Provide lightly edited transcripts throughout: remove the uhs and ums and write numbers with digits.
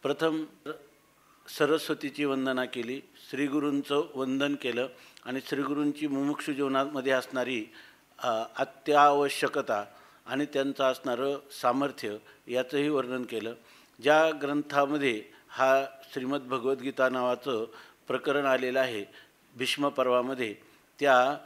प्रथम सरस्वतीची वंदना केली, श्रीगुरूंचं वंदन केलं आणि श्रीगुरूंची मुमुक्षु जीवनामध्ये असणारी अत्यावश्यकता आणि त्यांचं असणारं सामर्थ्य याचंही वर्णन केलं. ज्या ग्रंथामध्ये हा श्रीमद भगवद्गीता नावाचं प्रकरण आलेलं आहे भीष्म पर्वामध्ये, त्या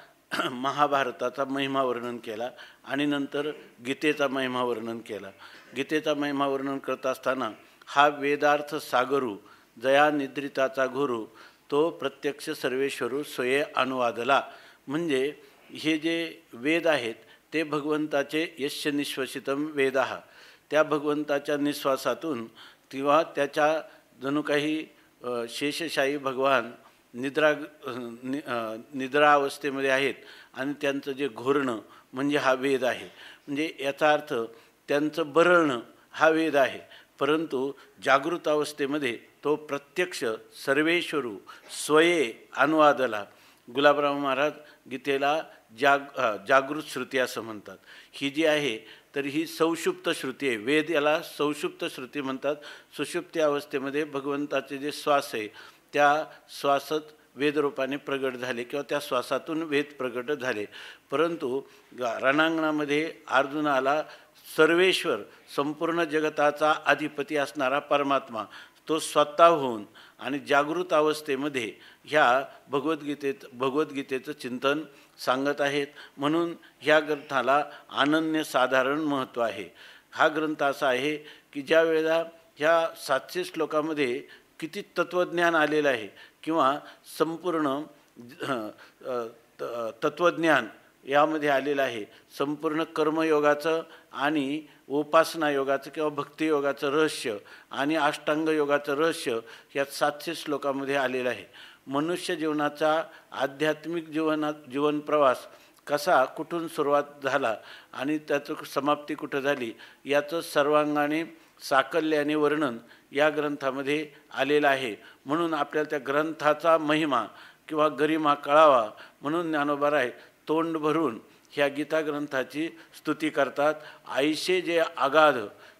महाभारताचा महिमा वर्णन केला आणि नंतर गीतेचा महिमा वर्णन केला. गीतेचा महिमा वर्णन करत असताना हा वेदार्थ सागरू जया निद्रिताचा गुरु तो प्रत्यक्ष सर्वेश्वरू स्वये अनुवादला. म्हणजे हे जे वेद आहेत ते भगवंताचे यस्य निश्वसितम वेदाः, त्या भगवंताच्या निश्वासातून किंवा त्याच्या जणू काही शेषशाही भगवान निद्रा अवस्थेमध्ये आहेत आणि त्यांचं जे घोरणं म्हणजे हा वेद आहे. म्हणजे याचा अर्थ त्यांचं बरळणं हा वेद आहे, परंतु जागृत अवस्थेमध्ये तो प्रत्यक्ष सर्वेश्वरू स्वये अनुवादला. गुलाबराव महाराज गीतेला जागृत श्रुती असं म्हणतात. ही जी आहे तर ही सौषुप्त श्रुती आहे. वेद याला सौषुप्त श्रुती म्हणतात. सुषुप्ती अवस्थेमध्ये भगवंताचे जे श्वास आहे त्या श्वासात वेदरूपाने प्रगट झाले किंवा त्या श्वासातून वेद प्रगट झाले. परंतु रणांगणामध्ये अर्जुनाला सर्वेश्वर संपूर्ण जगताचा अधिपती असणारा परमात्मा तो स्वतःहून आणि जागृत अवस्थेमध्ये ह्या भगवद्गीतेचं चिंतन सांगत आहेत. म्हणून ह्या ग्रंथाला अनन्यसाधारण महत्त्व आहे. हा ग्रंथ असा आहे की ज्या वेळेला ह्या 700 श्लोकामध्ये किती तत्त्वज्ञान आलेलं आहे किंवा संपूर्ण तत्त्वज्ञान यामध्ये आलेलं आहे. संपूर्ण कर्मयोगाचं आणि उपासना योगाचं किंवा भक्तियोगाचं रहस्य आणि अष्टांग योगाचं रहस्य या 700 श्लोकामध्ये आलेलं आहे. मनुष्य जीवनाचा आध्यात्मिक जीवन प्रवास कसा कुठून सुरुवात झाला आणि त्याचं समाप्ती कुठं झाली याचं सर्वांगाने साकल्याने वर्णन या ग्रंथामध्ये आलेलं आहे. म्हणून आपल्याला त्या ग्रंथाचा महिमा किंवा गरिमा कळावा म्हणून ज्ञानोबा तोंड भरून ह्या गीता ग्रंथाची स्तुती करतात. आईशे जे अगाध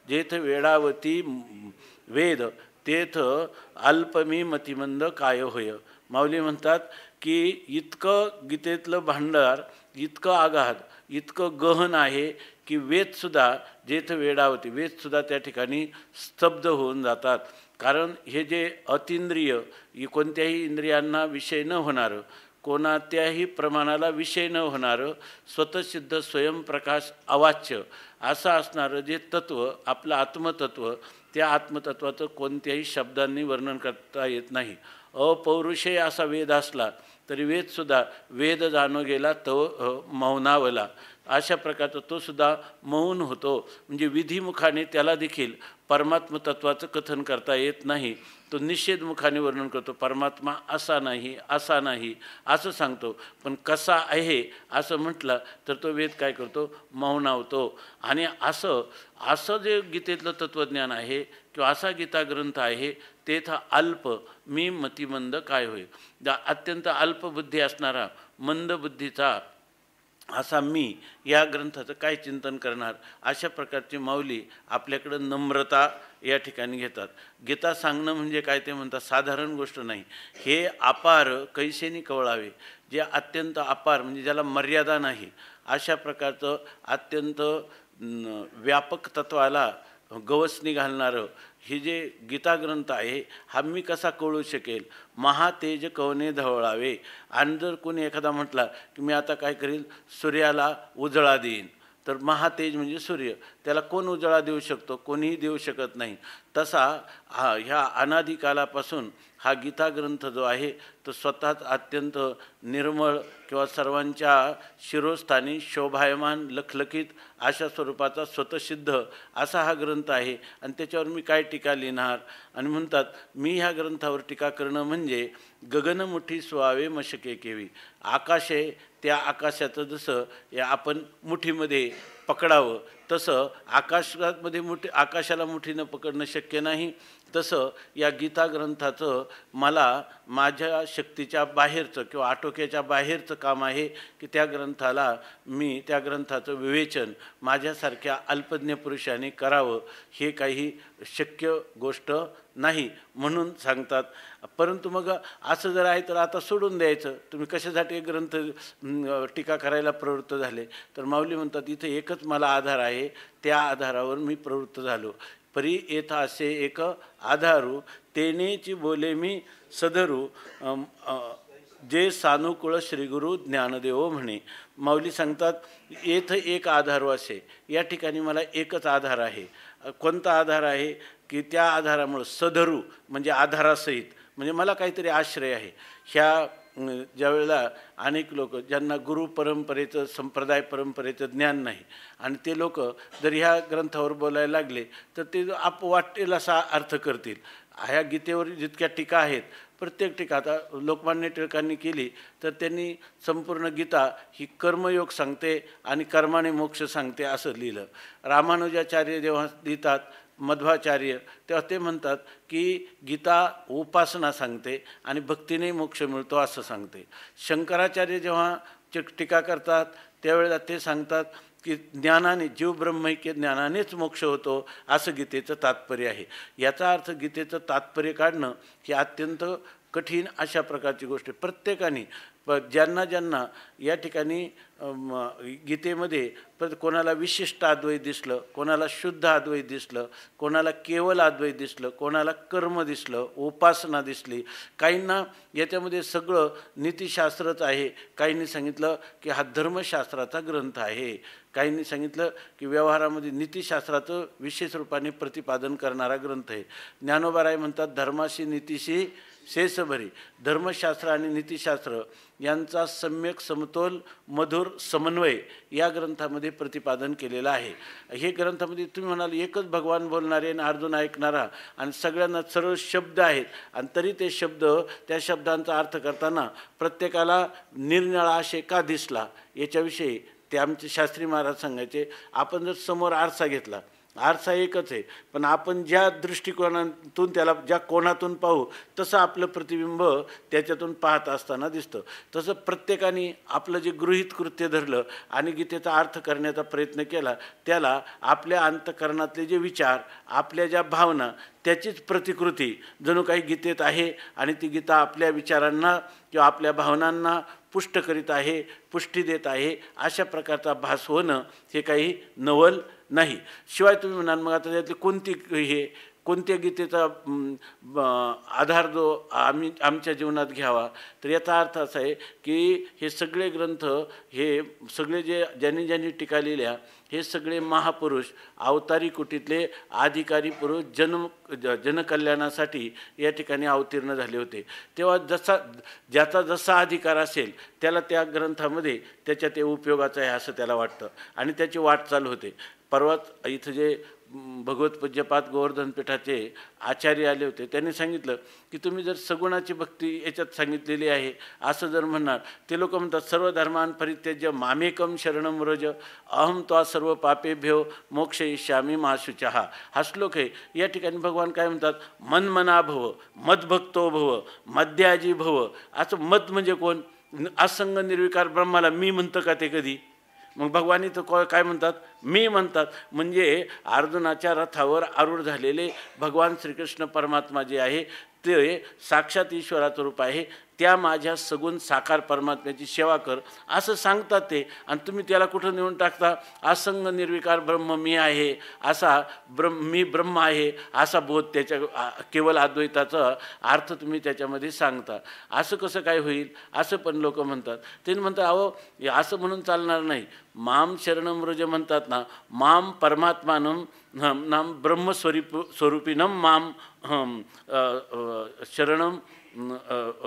जेथ वेडावती वेद तेथ अल्पमी मतिमंद काय होय. माऊली म्हणतात की इतकं गीतेतलं भांडार इतकं आगाध इतकं गहन आहे की वेदसुद्धा जेथ वेडावती वेदसुद्धा त्या ठिकाणी स्तब्ध होऊन जातात. कारण हे जे अतिंद्रिय कोणत्याही इंद्रियांना विषय न होणारं कोणत्याही प्रमाणाला विषय न होणारं स्वतःसिद्ध स्वयंप्रकाश अवाच्य असं असणारं जे तत्त्व आपलं आत्मतत्व, त्या आत्मतत्वाचं कोणत्याही शब्दांनी वर्णन करता येत नाही. अपौरुषेय असा वेद असला तरी वेदसुद्धा वेद जाणो गेला तो मौनावला अशा प्रकारचा तो सुद्धा मौन होतो. म्हणजे विधिमुखाने त्याला देखील परमात्मतत्वाचं कथन करता येत नाही. तो निषेधमुखाने वर्णन करतो. परमात्मा असा नाही असा नाही असं सांगतो. पण कसा आहे असं म्हटलं तर तो वेद काय करतो मौनावतो. आणि असं जे गीतेतलं तत्त्वज्ञान आहे किंवा असा गीता ग्रंथ आहे तेथ अल्प मी मतिमंद काय होय. अत्यंत अल्पबुद्धी असणारा मंद बुद्धीचा असा मी या ग्रंथाचं काय चिंतन करणार अशा प्रकारची माऊली आपल्याकडं नम्रता या ठिकाणी घेतात. गीता सांगणं म्हणजे काय ते म्हणतात साधारण गोष्ट नाही. हे अपार कैसेनी कवळावे, जे अत्यंत अपार म्हणजे ज्याला मर्यादा नाही अशा प्रकारचं अत्यंत व्यापक तत्वाला गवसणी घालणारं हे जे गीता ग्रंथ आहे हा मी कसा कळू शकेल. महातेज कवने धवळावे. आणि जर कोणी एखादा म्हटला की मी आता काय करील सूर्याला उजळा देईन तर महातेज म्हणजे सूर्य, त्याला कोण उजळा देऊ शकतो, कोणीही देऊ शकत नाही. तसा ह्या अनादिकालापासून हा गीता ग्रंथ जो आहे तो स्वतःच अत्यंत निर्मळ किंवा सर्वांच्या शिरोस्थानी शोभायमान लखलखित अशा स्वरूपाचा स्वतःसिद्ध असा हा ग्रंथ आहे. आणि त्याच्यावर मी काय टीका लिहिणार. आणि म्हणतात मी ह्या ग्रंथावर टीका करणं म्हणजे गगनमुठी सुवावे मशके केवी. आकाश आहे त्या आकाशाचं जसं या आपण मुठीमध्ये पकडावं तसं आकाशामध्ये आकाशाला मुठीनं पकडणं शक्य नाही. तसं या गीता ग्रंथाचं मला माझ्या शक्तीच्या बाहेरचं किंवा आटोक्याच्या बाहेरचं काम आहे की त्या ग्रंथाचं विवेचन माझ्यासारख्या अल्पज्ञ पुरुषाने करावं. हे काही शक्य गोष्ट नाही म्हणून सांगतात. परंतु मग असं जर आहे तर आता सोडून द्यायचं, तुम्ही कशासाठी ग्रंथ टीका करायला प्रवृत्त झाले? तर माऊली म्हणतात इथं एकच मला आधार आहे, त्या आधारावर मी प्रवृत्त झालो. परी येथ असे एक आधारू, तेनेची बोले मी सधरू, जे सानुकूळ श्रीगुरु ज्ञानदेव म्हणे. माऊली सांगतात येथ एक आधारू असे, या ठिकाणी मला एकच आधार आहे. कोणता आधार आहे की त्या आधारामुळं सधरू म्हणजे आधारासहित, म्हणजे मला काहीतरी आश्रय आहे. ह्या ज्यावेळेला अनेक लोक ज्यांना गुरु परंपरेचं संप्रदाय परंपरेचं ज्ञान नाही आणि ते लोक जर ह्या ग्रंथावर बोलायला लागले तर ते वाटेल असा अर्थ करतील. ह्या गीतेवर जितक्या टीका आहेत प्रत्येक टीका आता लोकमान्य टिळकांनी केली तर त्यांनी संपूर्ण गीता ही कर्मयोग सांगते आणि कर्माने मोक्ष सांगते असं लिहिलं. रामानुजाचार्य जेव्हा लिहितात मध्वाचार्य तेव्हा ते म्हणतात की गीता उपासना सांगते आणि भक्तीने मोक्ष मिळतो असं सांगते. शंकराचार्य जेव्हा टीका करतात त्यावेळेला ते सांगतात की ज्ञानाने जीव ब्रह्मैक्य ज्ञानानेच मोक्ष होतो असं गीतेचं तात्पर्य आहे. याचा अर्थ गीतेचं तात्पर्य काढणं ही अत्यंत कठीण अशा प्रकारची गोष्ट. प्रत्येकाने ज्यांना ज्यांना या ठिकाणी गीतेमध्ये कोणाला विशिष्ट अद्वैत दिसलं, कोणाला शुद्ध अद्वैत दिसलं, कोणाला केवल अद्वैत दिसलं, कोणाला कर्म दिसलं, उपासना दिसली. काहींना याच्यामध्ये सगळं नीतिशास्त्रच आहे, काहींनी सांगितलं की हा धर्मशास्त्राचा ग्रंथ आहे, काहींनी सांगितलं की व्यवहारामध्ये नीतिशास्त्राचं विशेष रूपाने प्रतिपादन करणारा ग्रंथ आहे. ज्ञानोबाराय म्हणतात धर्माशी नीतीशी शेषभरी. धर्मशास्त्र आणि नीतिशास्त्र यांचा सम्यक समतोल मधुर समन्वय या ग्रंथामध्ये प्रतिपादन केलेला आहे. हे ग्रंथामध्ये तुम्ही म्हणाल एकच भगवान बोलणारे आणि अर्जुन ऐकणारा आणि सगळ्यांना सरळ शब्द आहेत आणि तरी ते शब्द त्या शब्दांचा अर्थ करताना प्रत्येकाला निरनिळा आशय का दिसला याच्याविषयी ते आमचे शास्त्री महाराज सांगायचे. आपण जर समोर आरसा घेतला, आरसा एकच आहे पण आपण ज्या दृष्टिकोनातून त्याला ज्या कोणातून पाहू तसं आपलं प्रतिबिंब त्याच्यातून पाहत असताना दिसतं. तसं प्रत्येकाने आपलं जे गृहीत कृत्य धरलं आणि गीतेचा अर्थ करण्याचा प्रयत्न केला त्याला आपल्या अंतःकरणातले जे विचार, आपल्या ज्या भावना त्याचीच प्रतिकृती जणू काही गीतेत आहे आणि ती गीता आपल्या विचारांना किंवा आपल्या भावनांना पुष्ट करीत आहे, पुष्टी देत आहे. अशा प्रकारचा भास होणं हे काही नवल नाही. शिवाय तुम्ही म्हणाल मग आता त्यातली कोणत्या गीतेचा आधार जो आमच्या जीवनात घ्यावा, तर याचा अर्थ असा आहे की हे सगळे ग्रंथ, हे सगळे ज्यांनी टीका लिहिल्या हे सगळे महापुरुष अवतारी कुटीतले अधिकारी पुरुष जनकल्याणासाठी या ठिकाणी अवतीर्ण झाले होते. तेव्हा ज्याचा जसा अधिकार असेल त्याला त्या ग्रंथामध्ये त्याच्या ते उपयोगाचं आहे असं त्याला वाटतं आणि त्याची वाटचाल होते. परवाच इथं जे भगवत पूज्यपाद गोवर्धन पीठाचे आचार्य आले होते त्यांनी सांगितलं की तुम्ही जर सगुणाची भक्ती याच्यात सांगितलेली आहे असं जर म्हणणार, ते लोक म्हणतात सर्व धर्मान परित्यज्य मामेकम शरणम व्रज अहम त्वा सर्व पापेभ्यो मोक्षयिष्यामि मा शुचः. हा श्लोक आहे. या ठिकाणी भगवान काय म्हणतात, मन्मना भव, मद्भक्तो भव, मद्याजी भव. असं मत म्हणजे कोण? असंग निर्विकार ब्रह्माला मी म्हणतं का ते कधी? मग भगवानी तर काय म्हणतात, मी म्हणतात. म्हणजे अर्जुनाच्या रथावर आरूढ झालेले भगवान श्रीकृष्ण परमात्मा जे आहे ते साक्षात ईश्वराचं रूप आहे. त्या माझ्या सगुण साकार परमात्म्याची सेवा कर असं सांगतात ते. आणि तुम्ही त्याला कुठं नेऊन टाकता, असंग निर्विकार ब्रह्म मी आहे असा मी ब्रह्म आहे असा बोध त्याच्या केवळ अद्वैताचा अर्थ तुम्ही त्याच्यामध्ये सांगता. असं कसं काय होईल असं पण लोक म्हणतात. ते म्हणतात अहो असं म्हणून चालणार नाही. माम शरणम व्रज म्हणतात ना, माम परमात्मानं नाम ब्रह्मस्वरूपिनम माम शरणम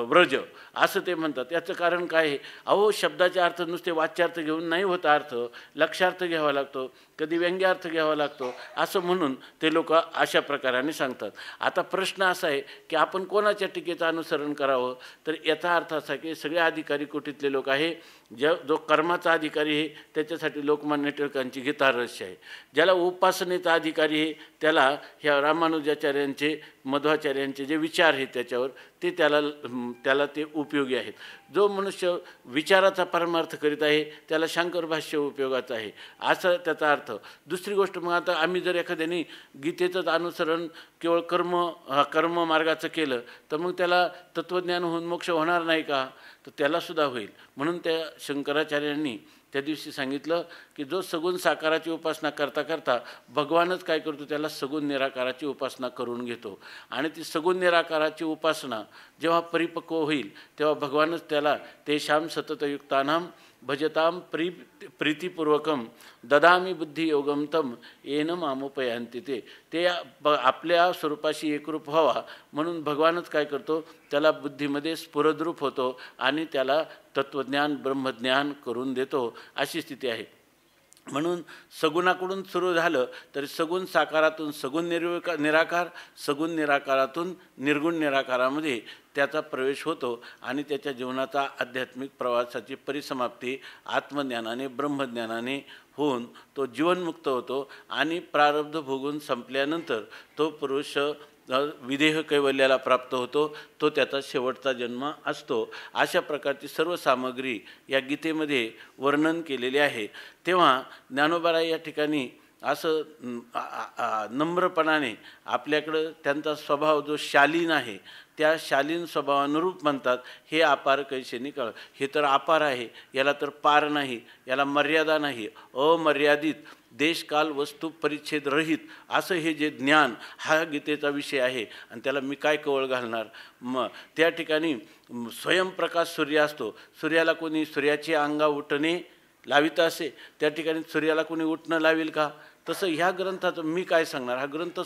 व्रज असं ते म्हणतात. याचं कारण काय आहे? अहो शब्दाचे अर्थ नुसते वाच्यार्थ घेऊन नाही होता, अर्थ लक्षार्थ घ्यावा लागतो, कधी व्यंग्यार्थ घ्यावा लागतो. असं म्हणून ते लोक अशा प्रकाराने सांगतात. आता प्रश्न असा आहे की आपण कोणाच्या टीकेचं अनुसरण करावं? तर याचा अर्थ असा की सगळे अधिकारी कुटीतले लोक आहे. जो कर्माचा अधिकारी आहे त्याच्यासाठी लोकमान्य टिळकांची गीता रहस्य आहे. ज्याला उपासनेचा अधिकारी आहे त्याला ह्या रामानुजाचार्यांचे मध्वाचार्यांचे जे विचार आहेत त्याच्यावर ते त्याला ते उपयोगी आहेत. जो मनुष्य विचाराचा परमार्थ करीत आहे त्याला शांकर भाष्य उपयोगाचं आहे, असं त्याचा अर्थ. दुसरी गोष्ट, मग आता आम्ही जर एखाद्याने गीतेचंच अनुसरण केवळ कर्म मार्गाचं केलं तर मग त्याला तत्त्वज्ञान होऊन मोक्ष होणार नाही का? तर त्यालासुद्धा होईल. म्हणून त्या शंकराचार्यांनी त्या दिवशी सांगितलं की जो सगुण साकाराची उपासना करता करता भगवानच काय करतो, त्याला सगुण निराकाराची उपासना करून घेतो. आणि ती सगुण निराकाराची उपासना जेव्हा परिपक्व होईल तेव्हा भगवानच त्याला तेषां सततयुक्तानां भजतां प्रीतिपूर्वकम ददामी बुद्धी योगम तम येन मामोपयांती. ते आपल्या स्वरूपाशी एकरूप व्हावा म्हणून भगवानच काय करतो, त्याला बुद्धीमध्ये स्फुरद्रूप होतो आणि त्याला तत्त्वज्ञान ब्रह्मज्ञान करून देतो, अशी स्थिती आहे. म्हणून सगुणाकडून सुरू झालं तरी सगुण साकारातून सगुण निराकार, सगुण निराकारातून निर्गुण निराकारामध्ये त्याचा प्रवेश होतो आणि त्याच्या जीवनाचा आध्यात्मिक प्रवासाची परिसमाप्ती आत्मज्ञानाने ब्रह्मज्ञानाने होऊन तो जीवनमुक्त होतो. आणि प्रारब्ध भोगून संपल्यानंतर तो पुरुष विदेह कैवल्याला प्राप्त होतो, तो त्याचा शेवटचा जन्म असतो. अशा प्रकारची सर्व सामग्री या गीतेमध्ये वर्णन केलेले आहे. तेव्हा ज्ञानोबाराय या ठिकाणी असं नम्रपणाने आपल्याकडं त्यांचा स्वभाव जो शालीन आहे त्या शालीन स्वभावानुरूप म्हणतात, हे अपार कैसेनी कळ. हे तर अपार आहे, याला तर पार नाही, याला मर्यादा नाही, अमर्यादित देशकाल वस्तू परिच्छेद रहित असं हे जे ज्ञान हा गीतेचा विषय आहे. आणि त्याला मी काय कवळ घालणार. त्या ठिकाणी स्वयंप्रकाश सूर्य असतो, सूर्याला कोणी सूर्याची अंगा उठणे लावित असे, त्या ठिकाणी सूर्याला कोणी उठणं लावेल का? तसं ह्या ग्रंथाचं मी काय सांगणार. हा ग्रंथ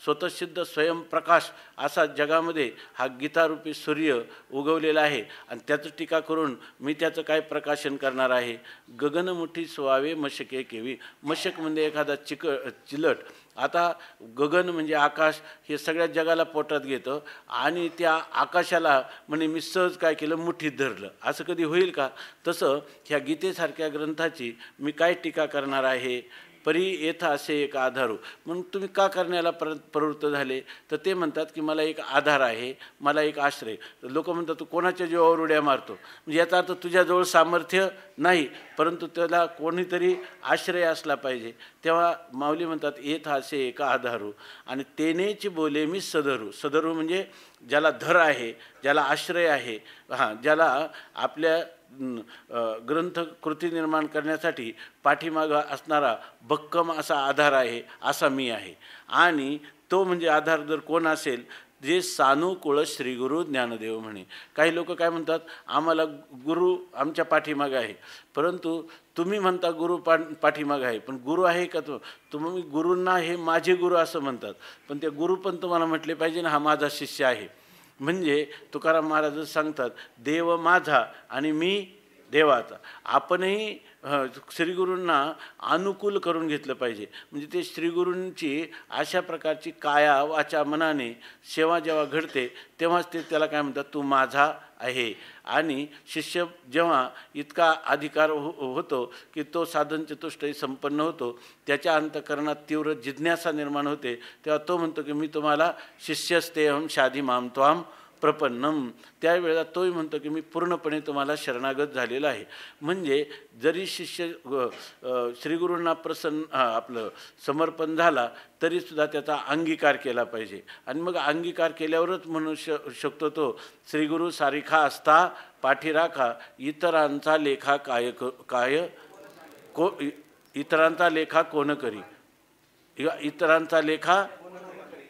स्वतःसिद्ध स्वयंप्रकाश असा जगामध्ये हा गीतारूपी सूर्य उगवलेला आहे. आणि त्याचं टीका करून मी त्याचं काय प्रकाशन करणार आहे. गगनमुठी स्वावे मशके केवी. मशक म्हणजे एखादा चिलट. आता गगन म्हणजे आकाश, हे सगळ्या जगाला पोटात घेतं आणि त्या आकाशाला म्हणे मी सहज काय केलं, मुठीत धरलं. असं कधी होईल का? तसं ह्या गीतेसारख्या ग्रंथाची मी काय टीका करणार आहे. परी येथ असे एक आधारू. म्हणून तुम्ही का करण्याला प्रवृत्त झाले, तर ते म्हणतात की मला एक आधार आहे, मला एक आश्रय. लोक म्हणतात तू कोणाच्या जीवावर उड्या मारतो. म्हणजे याचा अर्थ तुझ्याजवळ सामर्थ्य नाही, परंतु त्याला कोणीतरी आश्रय असला पाहिजे. तेव्हा माऊली म्हणतात येथ असे एक आधारू आणि तेनेची बोले मी सदरू. सदरू म्हणजे ज्याला धर आहे, ज्याला आश्रय आहे, ज्याला आपल्या ग्रंथ कृती निर्माण करण्यासाठी पाठीमागं असणारा भक्कम असा आधार आहे, असा मी आहे. आणि तो म्हणजे आधार जर कोण असेल, जे सानुकूळ श्रीगुरु ज्ञानदेव म्हणे. काही लोक काय म्हणतात, आम्हाला गुरु आमच्या पाठीमागं आहे. परंतु तुम्ही म्हणता गुरु पाठीमागं आहे, पण गुरु आहे का? तुम्ही गुरूंना हे माझे गुरु असं म्हणतात, पण ते गुरु पण तुम्हाला म्हटले पाहिजे ना, हा माझा शिष्य आहे. म्हणजे तुकाराम महाराज सांगतात, देव माझा आणि मी देवाचा. आपणही श्रीगुरूंना अनुकूल करून घेतलं पाहिजे. म्हणजे ते श्रीगुरूंची अशा प्रकारची काया वाचा मनाने सेवा जेव्हा घडते तेव्हाच ते त्याला काय म्हणतात, तू माझा आहे. आणि शिष्य जेव्हा इतका अधिकार होतो की तो साधन चतुष्टयी संपन्न होतो, त्याच्या अंतःकरणात तीव्र जिज्ञासा निर्माण होते, तेव्हा तो म्हणतो की मी तुम्हाला शिष्यस्तेहम शाधी माम त्वाम प्रपन्नम. त्यावेळेला तोही म्हणतो की मी पूर्णपणे तुम्हाला शरणागत झालेला आहे. म्हणजे जरी शिष्य श्रीगुरूंना आपलं समर्पण झाला तरीसुद्धा त्याचा अंगीकार केला पाहिजे. आणि मग अंगीकार केल्यावरच म्हणू शकतो तो श्रीगुरू सारिखा असता पाठीराखा इतरांचा लेखा इतरांचा लेखा कोण करी, इतरांचा लेखा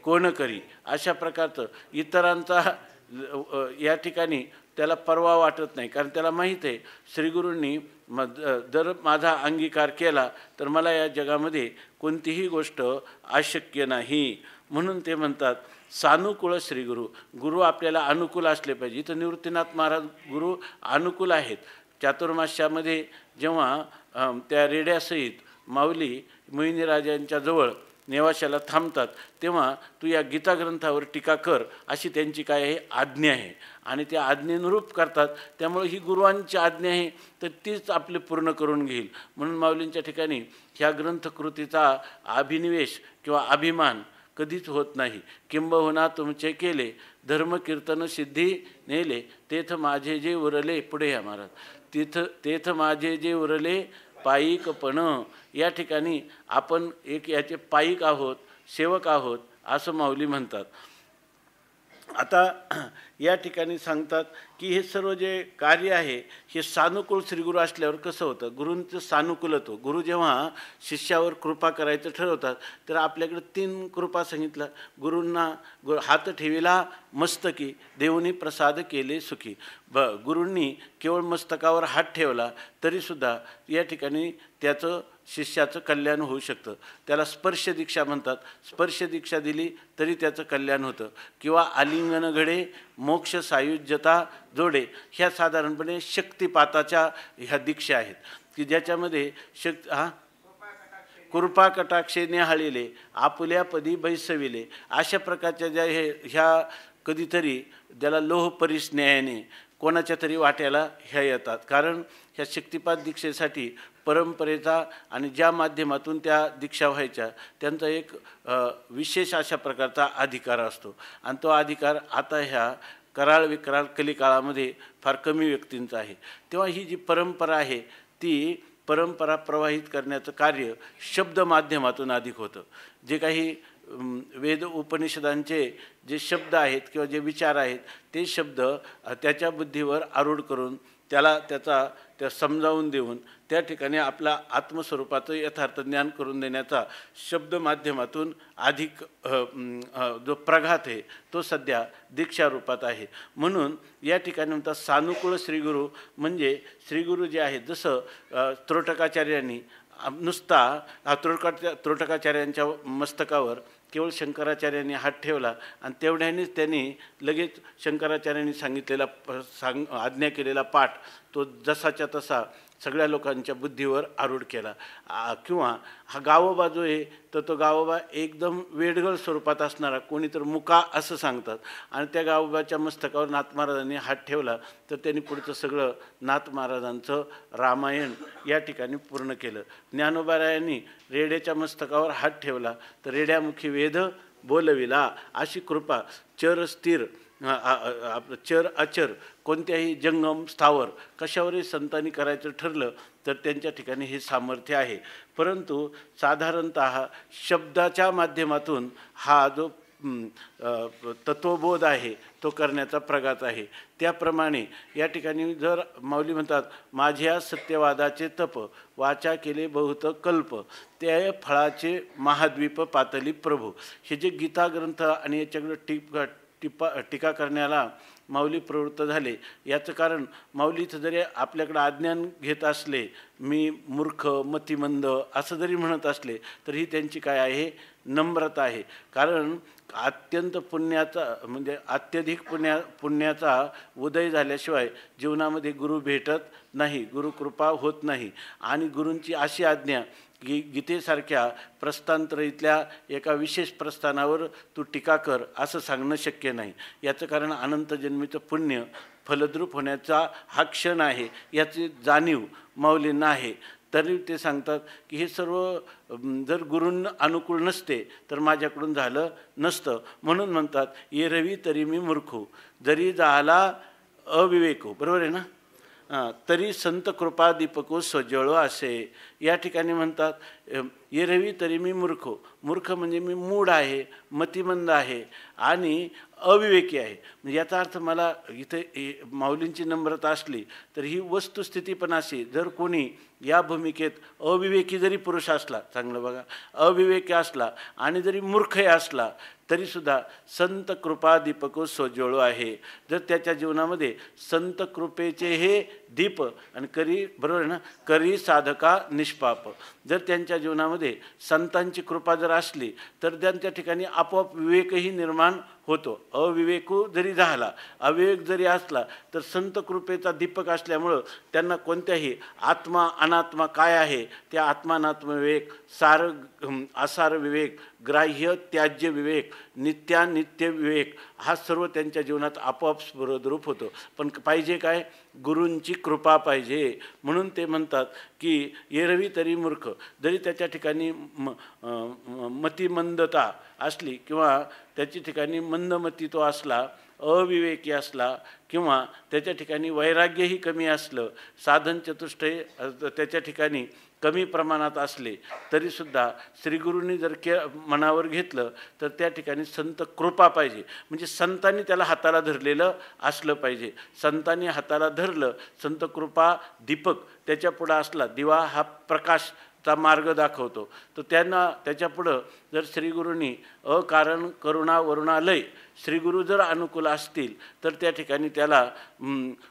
कोण करी. अशा प्रकारचं इतरांचा या ठिकाणी त्याला परवा वाटत नाही, कारण त्याला माहीत आहे श्रीगुरूंनी जर माझा अंगीकार केला तर मला या जगामध्ये कोणतीही गोष्ट अशक्य नाही. म्हणून ते म्हणतात सानुकूळ श्रीगुरू. गुरु आपल्याला अनुकूल असले पाहिजे. इथं निवृत्तीनाथ महाराज गुरु अनुकूल आहेत. चातुर्मास्यामध्ये जेव्हा त्या रेड्यासहित माऊली मोहिनीराजांच्या जवळ नेवाशाला थांबतात तेव्हा तू या गीता ग्रंथावर टीका कर अशी त्यांची काय आहे, आज्ञा आहे. आणि त्या आज्ञेनुरूप करतात. त्यामुळे ही गुरुवांची आज्ञा आहे तर तीच आपले पूर्ण करून घेईल. म्हणून माऊलींच्या ठिकाणी ह्या ग्रंथकृतीचा अभिनिवेश किंवा अभिमान कधीच होत नाही. किंबहुना तुमचे केले धर्मकीर्तन सिद्धी नेले, तेथ माझे जे उरले, पुढे या महाराज, तेथ माझे जे उरले पायिकपण. या ठिकाणी आपण एक याचे पायिक आहोत, सेवक आहोत असं माऊली म्हणतात. आता या ठिकाणी सांगतात की हे सर्व जे कार्य आहे हे सानुकूल श्रीगुरू असल्यावर कसं होतं. गुरूंचं सानुकूल होतं. गुरु जेव्हा शिष्यावर कृपा करायचं ठरवतात तर आपल्याकडे 3 कृपा सांगितलं. गुरूंना हात ठेविला मस्तकी, देऊनी प्रसाद केले सुखी. गुरूंनी केवळ मस्तकावर हात ठेवला तरीसुद्धा या ठिकाणी त्याचं शिष्याचं कल्याण होऊ शकतं. त्याला स्पर्श दीक्षा म्हणतात. स्पर्श दीक्षा दिली तरी त्याचं कल्याण होतं. किंवा आलिंगन घडे मोक्ष सायुज्यता जोडे, ह्या साधारणपणे शक्तिपाताच्या ह्या दीक्षा आहेत की ज्याच्यामध्ये कृपा कटाक्षे न्याहाळिले आपुल्या पदी बैसविले, अशा प्रकारच्या ज्या ह्या कधीतरी ज्याला लोह परिस्न्यायाने कोणाच्या तरी वाट्याला ह्या येतात. कारण ह्या शक्तिपात दीक्षेसाठी परंपरेचा आणि ज्या माध्यमातून त्या दीक्षा व्हायच्या त्यांचा एक विशेष अशा प्रकारचा अधिकार असतो. आणि तो अधिकार आता ह्या कराळ विक्राळ कलिकाळामध्ये फार कमी व्यक्तींचा आहे. तेव्हा ही जी परंपरा आहे ती परंपरा प्रवाहित करण्याचं कार्य शब्द माध्यमातून अधिक होतं. जे काही वेद उपनिषदांचे जे शब्द आहेत किंवा जे विचार आहेत ते शब्द त्याच्या बुद्धीवर आरूढ करून त्या समजावून देऊन त्या ठिकाणी आपला आत्मस्वरूपाचं यथार्थ ज्ञान करून देण्याचा शब्द माध्यमातून अधिक जो प्रघात आहे तो सध्या दीक्षा रूपात आहे. म्हणून या ठिकाणी म्हणतात सानुकूल श्रीगुरू म्हणजे श्रीगुरू जे आहेत, जसं त्रोटकाचार्यांनी नुसता त्रोटकाचार्यांच्या मस्तकावर केवळ शंकराचार्यांनी हात ठेवला आणि तेवढ्यानेच त्यांनी लगेच शंकराचार्यांनी सांगितलेला आज्ञा केलेला पाठ तो जसाच्या तसा सगळ्या लोकांच्या बुद्धीवर आरूढ केला. किंवा हा गावोबा जो आहे तर तो गावोबा एकदम वेडगळ स्वरूपात असणारा, कोणी तर मुका असं सांगतात, आणि त्या गावोबाच्या मस्तकावर नाथ महाराजांनी हात ठेवला तर त्यांनी पुढचं सगळं नाथ महाराजांचं रामायण या ठिकाणी पूर्ण केलं. ज्ञानोबारायांनी रेड्याच्या मस्तकावर हात ठेवला तर रेड्यामुखी वेद बोलविला, अशी कृपा चर स्थिर चर अचर कोणत्याही जंगम स्थावर कशावरही संतांनी करायचं ठरलं तर त्यांच्या ठिकाणी हे सामर्थ्य आहे. परंतु साधारणतः शब्दाच्या माध्यमातून हा जो तत्वबोध आहे तो करण्याचा प्रघात आहे. त्याप्रमाणे या ठिकाणी जर माऊली म्हणतात माझ्या सत्यवादाचे तप वाचा केले बहुत कल्प त्या फळाचे महाद्वीप पातली प्रभू, हे जे गीता ग्रंथ आणि याच्याकडे टीका करण्याला माऊली प्रवृत्त झाले. याचं कारण माऊलीचं जरी आपल्याकडं अज्ञान घेत असले, मी मूर्ख मतिमंद असं जरी म्हणत असले तरी त्यांची काय आहे, नम्रता आहे. कारण अत्यंत पुण्याचा म्हणजे अत्यधिक पुण्याचा उदय झाल्याशिवाय जीवनामध्ये गुरु भेटत नाही, गुरुकृपा होत नाही. आणि गुरूंची अशी आज्ञा की गीतेसारख्या प्रस्थांतर इथल्या एका विशेष प्रस्थानावर तू टीका कर असं सांगणं शक्य नाही. याचं कारण अनंत जन्मीचं पुण्य फलद्रूप होण्याचा हा क्षण आहे, याची जाणीव माऊलींना आहे. तरी ते सांगतात की हे सर्व जर गुरूंना अनुकूल नसते तर माझ्याकडून झालं नसतं. म्हणून म्हणतात ये रवी तरी मी मूर्खू जरी झाला अविवेकू, बरोबर आहे ना, तरी संत कृपा दीपको सजळो असे. या ठिकाणी म्हणतात ये रवी तरी मी मूर्ख म्हणजे मी मूढ आहे, मतिमंद आहे आणि अविवेकी आहे. म्हणजे याचा अर्थ मला इथे माऊलींची नम्रता असली तर ही वस्तुस्थिती पण अशी, जर कोणी या भूमिकेत अविवेकी जरी पुरुष असला, चांगलं बघा, अविवेकी असला आणि जरी मूर्खही असला तरीसुद्धा संत कृपा दीपको सोज्वळो आहे. जर त्याच्या जीवनामध्ये संत कृपेचे हे दीप आणि करी, बरोबर आहे ना, करी साधका निष्पाप, जर त्यांच्या जीवनामध्ये संतांची कृपा जर असली तर त्यांच्या ठिकाणी आपोआप विवेकही निर्माण होतो. अविवेकू जरी झाला, अविवेक जरी असला तर संत कृपेचा दीपक असल्यामुळं त्यांना कोणत्याही आत्मा अनात्मा काय आहे त्या आत्मानात्म विवेक, सार असार विवेक, ग्राह्य त्याज्य विवेक, नित्यानित्य विवेक हा सर्व त्यांच्या जीवनात आपोआप स्फुरद्रूप होतो. पण पाहिजे काय, गुरूंची कृपा पाहिजे. म्हणून ते म्हणतात की एरवी तरी मूर्ख, जरी त्याच्या ठिकाणी मतिमंदता असली किंवा त्याच्या ठिकाणी मंदमती असला, अविवेकी असला किंवा त्याच्या ठिकाणी वैराग्यही कमी असलं, साधन चतुष्टय त्याच्या ठिकाणी कमी प्रमाणात असले तरीसुद्धा श्रीगुरूंनी जर मनावर घेतलं तर त्या ठिकाणी संत कृपा पाहिजे. म्हणजे संतांनी त्याला हाताला धरलेलं असलं पाहिजे. संतांनी हाताला धरलं, संत कृपा दीपक त्याच्यापुढं असला, दिवा हा प्रकाश चा मार्ग दाखवतो, तर त्यांना त्याच्यापुढं जर श्रीगुरूंनी अकारण करुणा वरुणालय श्रीगुरू जर अनुकूल असतील तर त्या ठिकाणी त्याला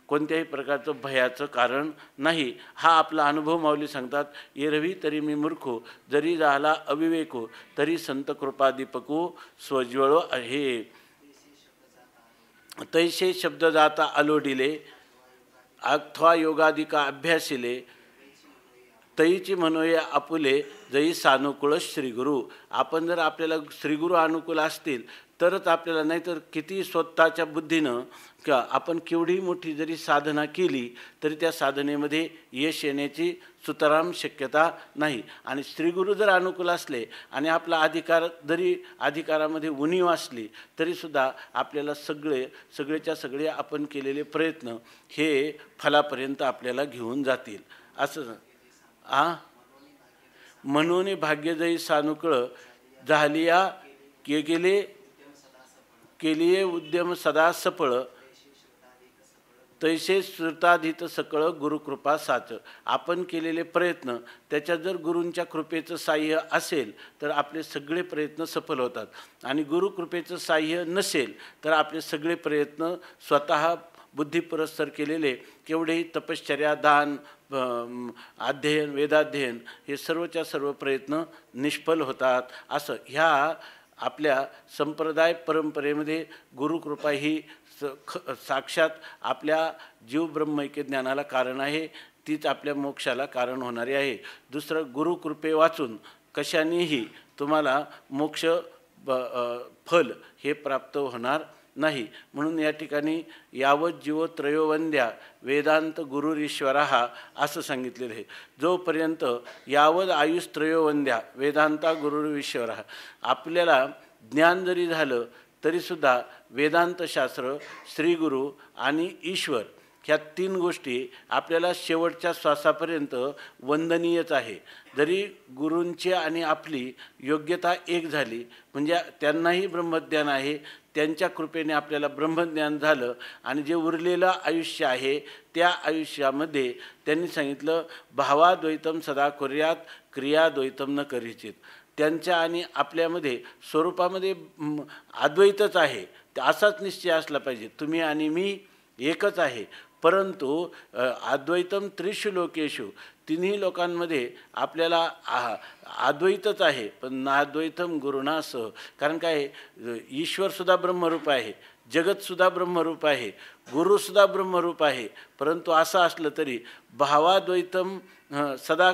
कोणत्याही प्रकारचं भयाचं कारण नाही. हा आपला अनुभव माऊली सांगतात. एरवी तरी मी मूर्खो, जरी झाला अविवेको, तरी संत कृपा दीपको स्वज्वळ आहे. तैसे शब्द जाता आलोडिले, अथवा योगादिका अभ्यासिले, तईची म्हणूया आपुले, जई सानुकूळ श्रीगुरू. आपण जर आपल्याला श्रीगुरू अनुकूल असतील तरच आपल्याला, नाहीतर किती स्वतःच्या बुद्धीनं किंवा आपण केवढी मोठी जरी साधना केली तरी त्या साधनेमध्ये यश येण्याची सुतराम शक्यता नाही. आणि श्रीगुरू जर अनुकूल असले आणि आपला अधिकार जरी अधिकारामध्ये उणीव असली तरीसुद्धा आपल्याला सगळेच्या सगळे आपण केलेले प्रयत्न हे फलापर्यंत आपल्याला घेऊन जातील. असं म्हणून भाग्य जई सानुकळ झालिया केलिये उद्यम सदा सफळ, तैसे श्रुताधीत सकळ गुरुकृपा साच. आपण केलेले प्रयत्न त्याच्यात जर गुरूंच्या कृपेचं साह्य असेल तर आपले सगळे प्रयत्न सफल होतात, आणि गुरुकृपेचं साह्य नसेल तर आपले सगळे प्रयत्न स्वतः बुद्धिपुरस्सर केलेले केवढेही तपश्चर्या, दान, अध्ययन, वेदाध्ययन हे सर्वच्या सर्व प्रयत्न निष्फल होतात. असं ह्या आपल्या संप्रदाय परंपरेमध्ये गुरुकृपा ही साक्षात आपल्या जीव ब्रह्मैक्य ज्ञानाला कारण आहे, तीच आपल्या मोक्षाला कारण होणारी आहे. दुसरं, गुरुकृपे वाचून कशानेही तुम्हाला मोक्ष फल हे प्राप्त होणार नाही. म्हणून या ठिकाणी यावत जीव त्रयोवंद्या वेदांत गुरुरीश्वरा असं सांगितलेलं आहे. जोपर्यंत यावत आयुष त्रयोवंद्या वेदांता गुरुरीश्वरा, आपल्याला ज्ञान जरी झालं तरीसुद्धा वेदांतशास्त्र, श्रीगुरू आणि ईश्वर ह्या तीन गोष्टी आपल्याला शेवटच्या श्वासापर्यंत वंदनीयच आहे. जरी गुरूंची आणि आपली योग्यता एक झाली म्हणजे त्यांनाही ब्रह्मज्ञान आहे, त्यांच्या कृपेने आपल्याला ब्रह्मज्ञान झालं, आणि जे उरलेलं आयुष्य आहे त्या आयुष्यामध्ये त्यांनी सांगितलं भावाद्वैतम सदा कुर्यात क्रियाद्वैतम न करिचित. त्यांच्या आणि आपल्यामध्ये स्वरूपामध्ये अद्वैतच आहे, असाच निश्चय असला पाहिजे. तुम्ही आणि मी एकच आहे, परंतु अद्वैतम त्रिषु लोकेषु, तिन्ही लोकांमध्ये आपल्याला अद्वैतच आहे, पण नाद्वैतम गुरुणासह. कारण काय, ईश्वरसुद्धा ब्रह्मरूप आहे, जगतसुद्धा ब्रह्मरूप आहे, गुरुसुद्धा ब्रह्मरूप आहे, परंतु असं असलं तरी भावाद्वैतम सदा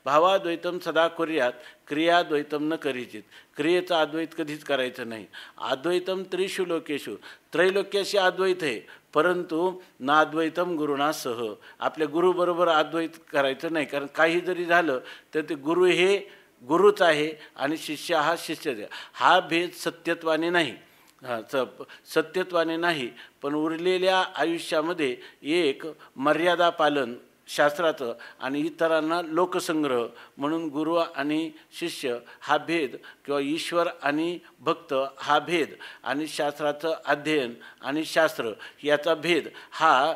भावाद्वैतम सदा कुर्यात क्रियाद्वैतम न करिचित. क्रियेचं अद्वैत कधीच करायचं नाही. अद्वैतम त्रिषु लोकेषु, त्रैलोक्याशी अद्वैत आहे, परंतु नाद्वैतम गुरुणासह. आपल्या गुरुबरोबर अद्वैत करायचं नाही, कारण काही जरी झालं तर ते गुरु हे गुरुच आहे आणि शिष्य हा शिष्यच आहे. हा भेद सत्यत्वाने नाही, सत्यत्वाने नाही, पण उरलेल्या आयुष्यामध्ये एक मर्यादा पालन शास्त्राचं आणि इतरांना लोकसंग्रह म्हणून गुरु आणि शिष्य हा भेद, किंवा ईश्वर आणि भक्त हा भेद, आणि शास्त्राचं अध्ययन आणि शास्त्र याचा भेद हा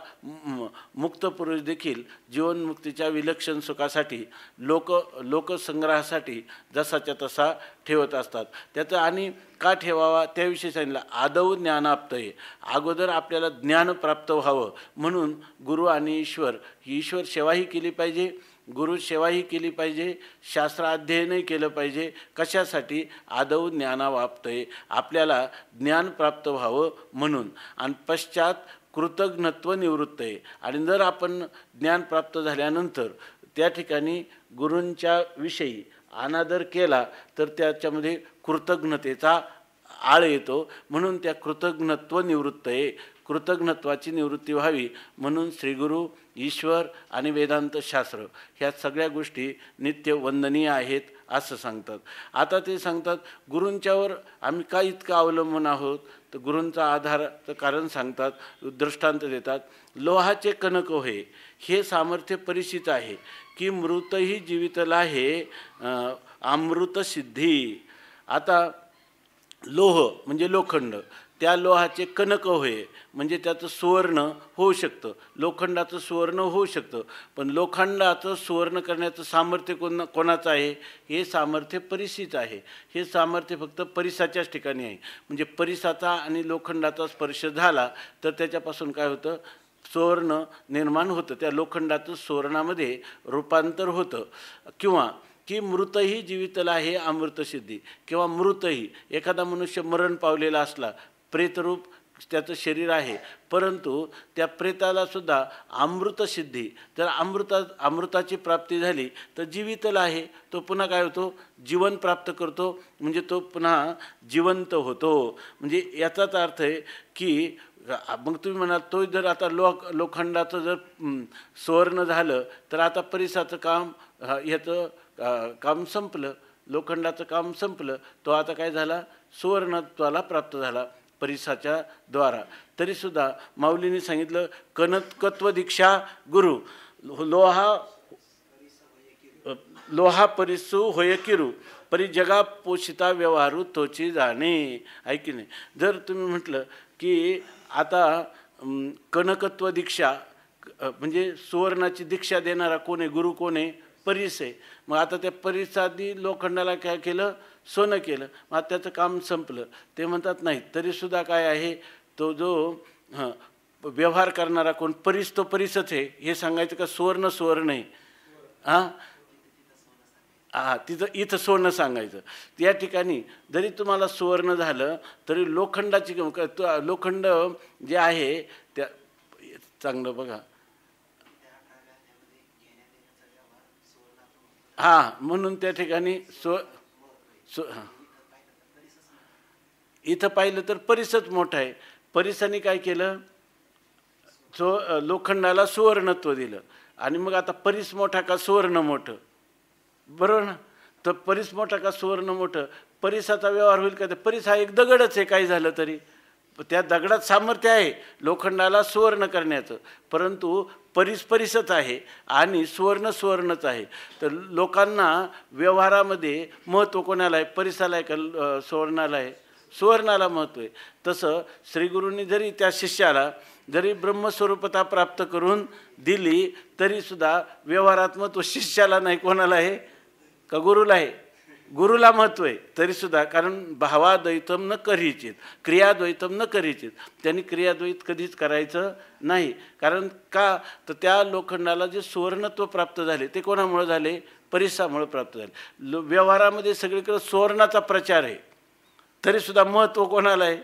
मुक्त पुरुष देखील जीवनमुक्तीच्या विलक्षण सुखासाठी लोकसंग्रहासाठी जसाच्या तसा ठेवत असतात. त्याचं आणि का ठेवावा त्याविषयी सांगितलं. आदौ ज्ञानाप्तये, अगोदर आपल्याला ज्ञान प्राप्त व्हावं म्हणून गुरु आणि ईश्वर सेवाही केली पाहिजे, गुरु सेवाही केली पाहिजे, शास्त्र अध्ययनही केलं पाहिजे. कशासाठी? आदौ ज्ञानावाप्तये, आपल्याला ज्ञान प्राप्त व्हावं म्हणून. आणि पश्चात कृतज्ञत्व निवृत्त आहे. आणि जर आपण ज्ञान प्राप्त झाल्यानंतर त्या ठिकाणी गुरूंच्या विषयी अनादर केला तर त्याच्यामध्ये कृतज्ञतेचा आळ येतो. म्हणून त्या कृतज्ञत्व निवृत्त आहे. कृतज्ञत्वाची निवृत्ती व्हावी म्हणून श्रीगुरु, ईश्वर आणि वेदांत शास्त्र ह्या सगळ्या गोष्टी नित्य वंदनीय आहेत असं सांगतात. आता ते सांगतात गुरूंच्यावर आम्ही का इतकं अवलंबून आहोत, तर गुरूंचा आधाराचं कारण सांगतात, दृष्टांत देतात. लोहाचे कणक होय हे सामर्थ्य परिचित आहे की मृतही जीवितला हे अमृत सिद्धी. आता लोह म्हणजे लोखंड, त्या लोहाचे कणक होय म्हणजे त्याचं सुवर्ण होऊ शकतं, लोखंडाचं सुवर्ण होऊ शकतं. पण लोखंडाचं सुवर्ण करण्याचं सामर्थ्य कोणाचं आहे? हे सामर्थ्य परिसीचं आहे. हे सामर्थ्य फक्त परिसाच्याच ठिकाणी आहे. म्हणजे परिसाचा आणि लोखंडाचा स्पर्श झाला तर त्याच्यापासून काय होतं? सुवर्ण निर्माण होतं, त्या लोखंडाचं सुवर्णामध्ये रूपांतर होतं. किंवा की मृतही जीवितला हे अमृतसिद्धी, किंवा मृतही एखादा मनुष्य मरण पावलेला असला, प्रेतरूप त्याचं शरीर आहे, परंतु त्या प्रेतालासुद्धा अमृतसिद्धी, जर अमृताची प्राप्ती झाली तर जीवितला आहे, तो पुन्हा काय होतो? जीवन प्राप्त करतो, म्हणजे तो पुन्हा जिवंत होतो. म्हणजे याचाच अर्थ आहे की मग तुम्ही म्हणाल तो जर आता लोखंडाचं जर सुवर्ण झालं तर आता परिसाचं काम ह्याचं काम संपलं, लोखंडाचं काम संपलं, तो आता काय झाला? सुवर्णत्वाला प्राप्त झाला परिसाच्या द्वारा. तरीसुद्धा माऊलींनी सांगितलं कनकत्व दीक्षा गुरु लोहा परिसू होय किरू परी जगा पोषिता व्यवहारू तोची जाणे. ऐकी नाही, जर तुम्ही म्हटलं की आता कनकत्व दीक्षा म्हणजे सुवर्णाची दीक्षा देणारा कोण आहे? गुरु कोण आहे? परीस आहे. मग आता त्या परिसादी लोखंडाला काय केलं? सोनं केलं. मग त्याचं काम संपलं. ते म्हणतात नाही, तरीसुद्धा काय आहे, तो जो व्यवहार करणारा कोण? परीस, तो परीसच आहे हे सांगायचं का सुवर्ण सुवर्ण आहे? तिथं इथं सोनं सांगायचं. त्या ठिकाणी जरी तुम्हाला सुवर्ण झालं तरी लोखंडाची लोखंड जे आहे त्या चांगलं बघा. म्हणून त्या ठिकाणी इथं पाहिलं तर परिसच मोठा आहे. परिसाने काय केलं? लोखंडाला सुवर्णत्व दिलं. आणि मग आता परिस मोठा का सुवर्ण मोठं? बरोबर ना? तर परिस मोठा का सुवर्ण मोठं? परिसाचा व्यवहार होईल का? तर परिस हा एक दगडच आहे, काही झालं तरी त्या दगडात सामर्थ्य आहे लोखंडाला सुवर्ण करण्याचं, परंतु परिसच आहे आणि सुवर्ण सुवर्णच आहे. तर लोकांना व्यवहारामध्ये महत्त्व कोणाला आहे? परिसाला आहे का सुवर्णाला आहे? सुवर्णाला महत्त्व आहे. तसं श्रीगुरूंनी जरी त्या शिष्याला जरी ब्रह्मस्वरूपता प्राप्त करून दिली तरीसुद्धा व्यवहारात महत्त्व शिष्याला नाही, कोणाला आहे? का गुरुला आहे? गुरुला महत्त्व आहे तरीसुद्धा, कारण भावाद्वैतम न करीचित, क्रियाद्वैतम न करीचित, त्यांनी क्रियाद्वैत कधीच करायचं नाही. कारण का? तर त्या लोखंडाला जे सुवर्णत्व प्राप्त झाले ते कोणामुळे झाले? परिसामुळे प्राप्त झाले. व्यवहारामध्ये सगळीकडे सुवर्णाचा प्रचार आहे तरीसुद्धा महत्त्व कोणाला आहे?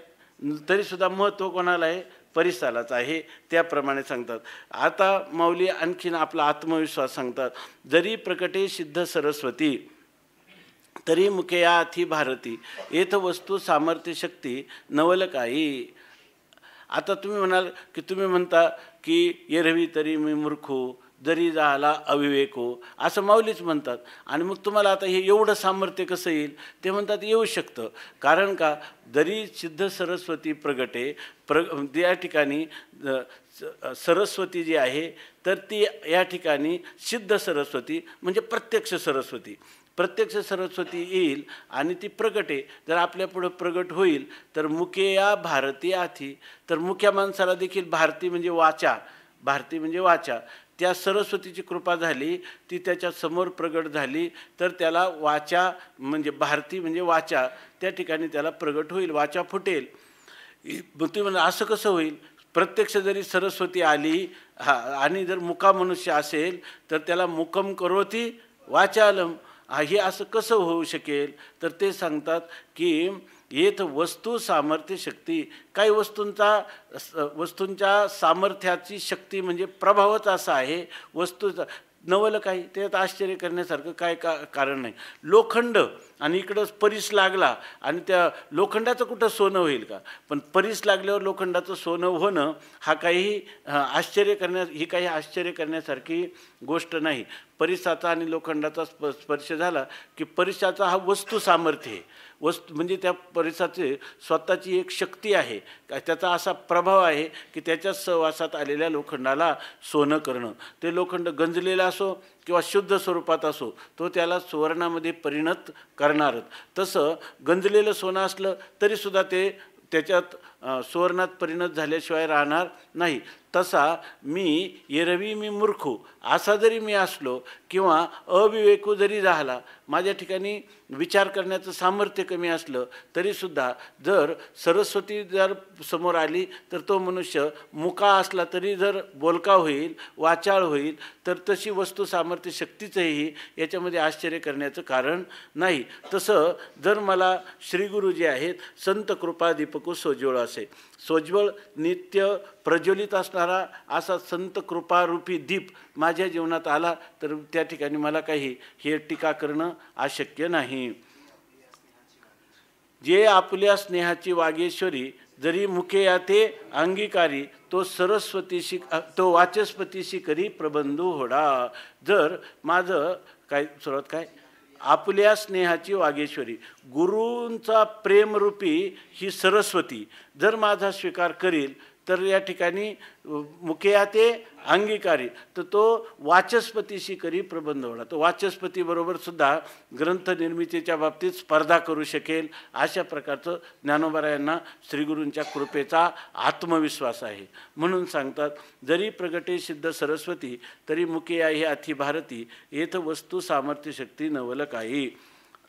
तरीसुद्धा महत्त्व कोणाला आहे? परिसालाच आहे. त्याप्रमाणे सांगतात. आता माऊली आणखीन आपला आत्मविश्वास सांगतात. जरी प्रकटे सिद्ध सरस्वती तरी मुखेयाथी भारती येथ वस्तू सामर्थ्य शक्ती नवल काही. आता तुम्ही म्हणाल की तुम्ही म्हणता की एरवी तरी मी मूर्खो जरी झाला अविवेको, असं माऊलीच म्हणतात. आणि मग तुम्हाला आता हे एवढं सामर्थ्य कसं येईल? ते म्हणतात येऊ शकतं. कारण का? जरी सिद्ध सरस्वती प्रगटे या ठिकाणी सरस्वती जी आहे तर ती या ठिकाणी सिद्ध सरस्वती म्हणजे प्रत्यक्ष सरस्वती. प्रत्यक्ष सरस्वती येईल आणि ती प्रगटे जर आपल्यापुढं प्रगट होईल तर मुखेया भारती आथी, तर मुख्या माणसाला देखील भारती म्हणजे वाचा, भारती म्हणजे वाचा, त्या सरस्वतीची कृपा झाली, ती त्याच्या समोर प्रगट झाली तर त्याला वाचा म्हणजे भारती म्हणजे वाचा त्या ठिकाणी त्याला प्रगट होईल, वाचा फुटेल. तुम्ही म्हणा असं कसं होईल? प्रत्यक्ष जरी सरस्वती आली आणि जर मुका मनुष्य असेल तर त्याला मुकम करोती वाचालम, हे असं कसं होऊ शकेल? तर ते सांगतात की येथ वस्तू सामर्थ्य शक्ती, काही वस्तूंच्या सामर्थ्याची शक्ती म्हणजे प्रभावच असा आहे वस्तूचा. नवल काही त्यात आश्चर्य करण्यासारखं काय कारण नाही. लोखंड आणि इकडं परीस लागला आणि त्या लोखंडाचं कुठं सोनं होईल का? पण परीस लागल्यावर लोखंडाचं सोनं होणं हा काही ही काही आश्चर्य करण्यासारखी गोष्ट नाही. परिसाचा आणि लोखंडाचा स्पर्श झाला की परिसाचा हा वस्तू सामर्थ्य आहे. म्हणजे त्या परिसाचे स्वतःची एक शक्ती आहे, त्याचा असा प्रभाव आहे की त्याच्या सहवासात आलेल्या लोखंडाला सोनं करणं. ते लोखंड गंजलेलं असो किंवा शुद्ध स्वरूपात असो, तो त्याला सुवर्णामध्ये परिणत करणारच. तसं गंजलेलं सोनं असलं तरीसुद्धा ते त्याच्यात सुवर्णात परिणत झाल्याशिवाय राहणार नाही. तसा मी मूर्खू असा जरी मी असलो किंवा अविवेकू जरी झाला, माझ्या ठिकाणी विचार करण्याचं सामर्थ्य कमी असलं तरीसुद्धा जर सरस्वती जर समोर आली तर तो मनुष्य मुका असला तरी जर बोलका होईल, वाचाळ होईल, तर तशी वस्तू सामर्थ्य शक्तीचंही याच्यामध्ये आश्चर्य करण्याचं कारण नाही. तसं जर मला श्रीगुरु जे आहेत संत कृपा दीपकू सोज्वळ असे, सोज्वळ नित्य प्रज्वलित असणारा असा संत कृपारूपी दीप माझ्या जीवनात आला तर त्या ठिकाणी मला काही हे टीका करणं अशक्य नाही. जे आपल्या स्नेहाची वागेश्वरी जरी मुखे याते अंगीकारी, तो सरस्वतीशी तो वाचस्पतीशी करी प्रबंधू होडा. जर माझं काय सुरुवात काय, आपल्या स्नेहाची वागेश्वरी, गुरूंचा प्रेमरूपी ही सरस्वती जर माझा स्वीकार करील तर या ठिकाणी मुखया ते अंगीकारी, तर तो वाचस्पतीशी करी प्रबंध होणार. तो वाचस्पतीबरोबर सुद्धा ग्रंथ निर्मितीच्या बाबतीत स्पर्धा करू शकेल, अशा प्रकारचं ज्ञानोबा श्रीगुरूंच्या कृपेचा आत्मविश्वास आहे. म्हणून सांगतात, जरी प्रगटे सिद्ध सरस्वती तरी मुखया ही अति भारती, येथ वस्तू सामर्थ्य शक्ती नवल काही.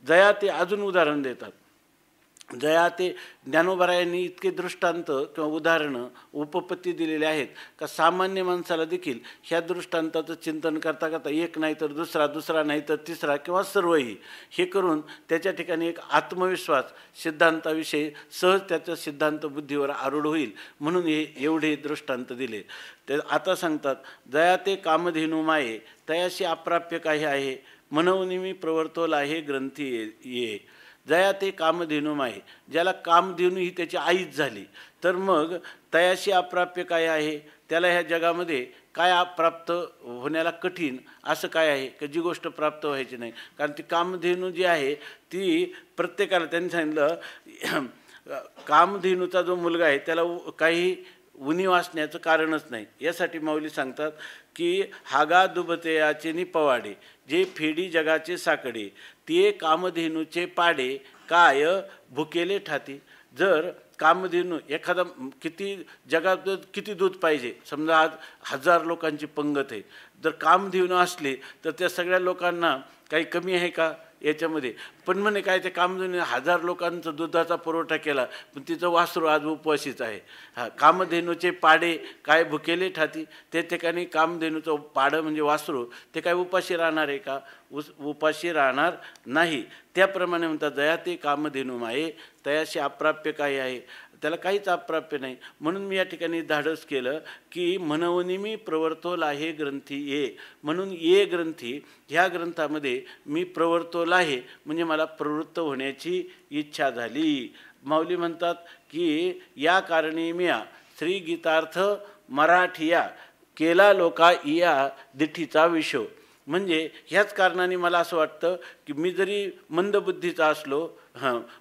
जया ते अजून उदाहरण देतात. जया ते ज्ञानोबरायांनी इतके दृष्टांत किंवा उदाहरणं उपपत्ती दिलेले आहेत का सामान्य माणसाला देखील ह्या दृष्टांताचं चिंतन करता करता एक नाही तर दुसरा, दुसरा नाही तर तिसरा किंवा सर्वही हे करून त्याच्या ठिकाणी एक आत्मविश्वास सिद्धांताविषयी सहज त्याच्या सिद्धांत बुद्धीवर आरूढ होईल म्हणून हे एवढे दृष्टांत दिले. ते आता सांगतात, जया ते कामधेनू माये तयाशी अप्राप्य काही आहे, म्हणून मी प्रवर्तवला आहे ग्रंथी ये. जया ते कामधेनू माये, ज्याला कामधेनू ही त्याची आईच झाली तर मग तयाशी अप्राप्य काय आहे, त्याला ह्या जगामध्ये काय प्राप्त होण्याला कठीण असं काय आहे की जी गोष्ट प्राप्त व्हायची नाही. कारण ती कामधेनू जी आहे ती प्रत्येकाला, त्यांनी सांगितलं कामधेनूचा जो मुलगा आहे त्याला काही उणीव असण्याचं कारणच नाही. यासाठी माऊली सांगतात की हागा दुबते नि पवाडे, जे फेडी जगाचे साकडे, ते कामधेनूचे पाडे काय भुकेले ठाती. जर कामधेनू एखादा किती जगात किती दूध पाहिजे, समजा आज 1000 लोकांची पंगत आहे, जर कामधेनू असले तर त्या सगळ्या लोकांना काही कमी आहे का याच्यामध्ये. पण म्हणे काय ते कामधेनू 1000 लोकांचं दुधाचा पुरवठा केला पण तिचं वासरू आज उपवाशीच आहे. कामधेनूचे पाडे काय भुकेले ठाती, त्या ठिकाणी कामधेनूचं पाडं म्हणजे वासरू ते काय उपाशी राहणार आहे का, उपाशी राहणार नाही. त्याप्रमाणे म्हणतात, जया ते कामधेनू माये तयाशी अप्राप्य काय आहे, त्याला काहीच अप्राप्य नाही. म्हणून मी या ठिकाणी धाडस केलं की म्हणवनी मी प्रवर्तवला आहे ग्रंथी ये. म्हणून ये ग्रंथी ह्या ग्रंथामध्ये मी प्रवर्तवला आहे म्हणजे मला प्रवृत्त होण्याची इच्छा झाली. माऊली म्हणतात की या कारणी मिया श्री गीतार्थ मराठिया केला लोका इया दिठीचा विषो. म्हणजे ह्याच कारणाने मला असं वाटतं की मी जरी मंदबुद्धीचा असलो,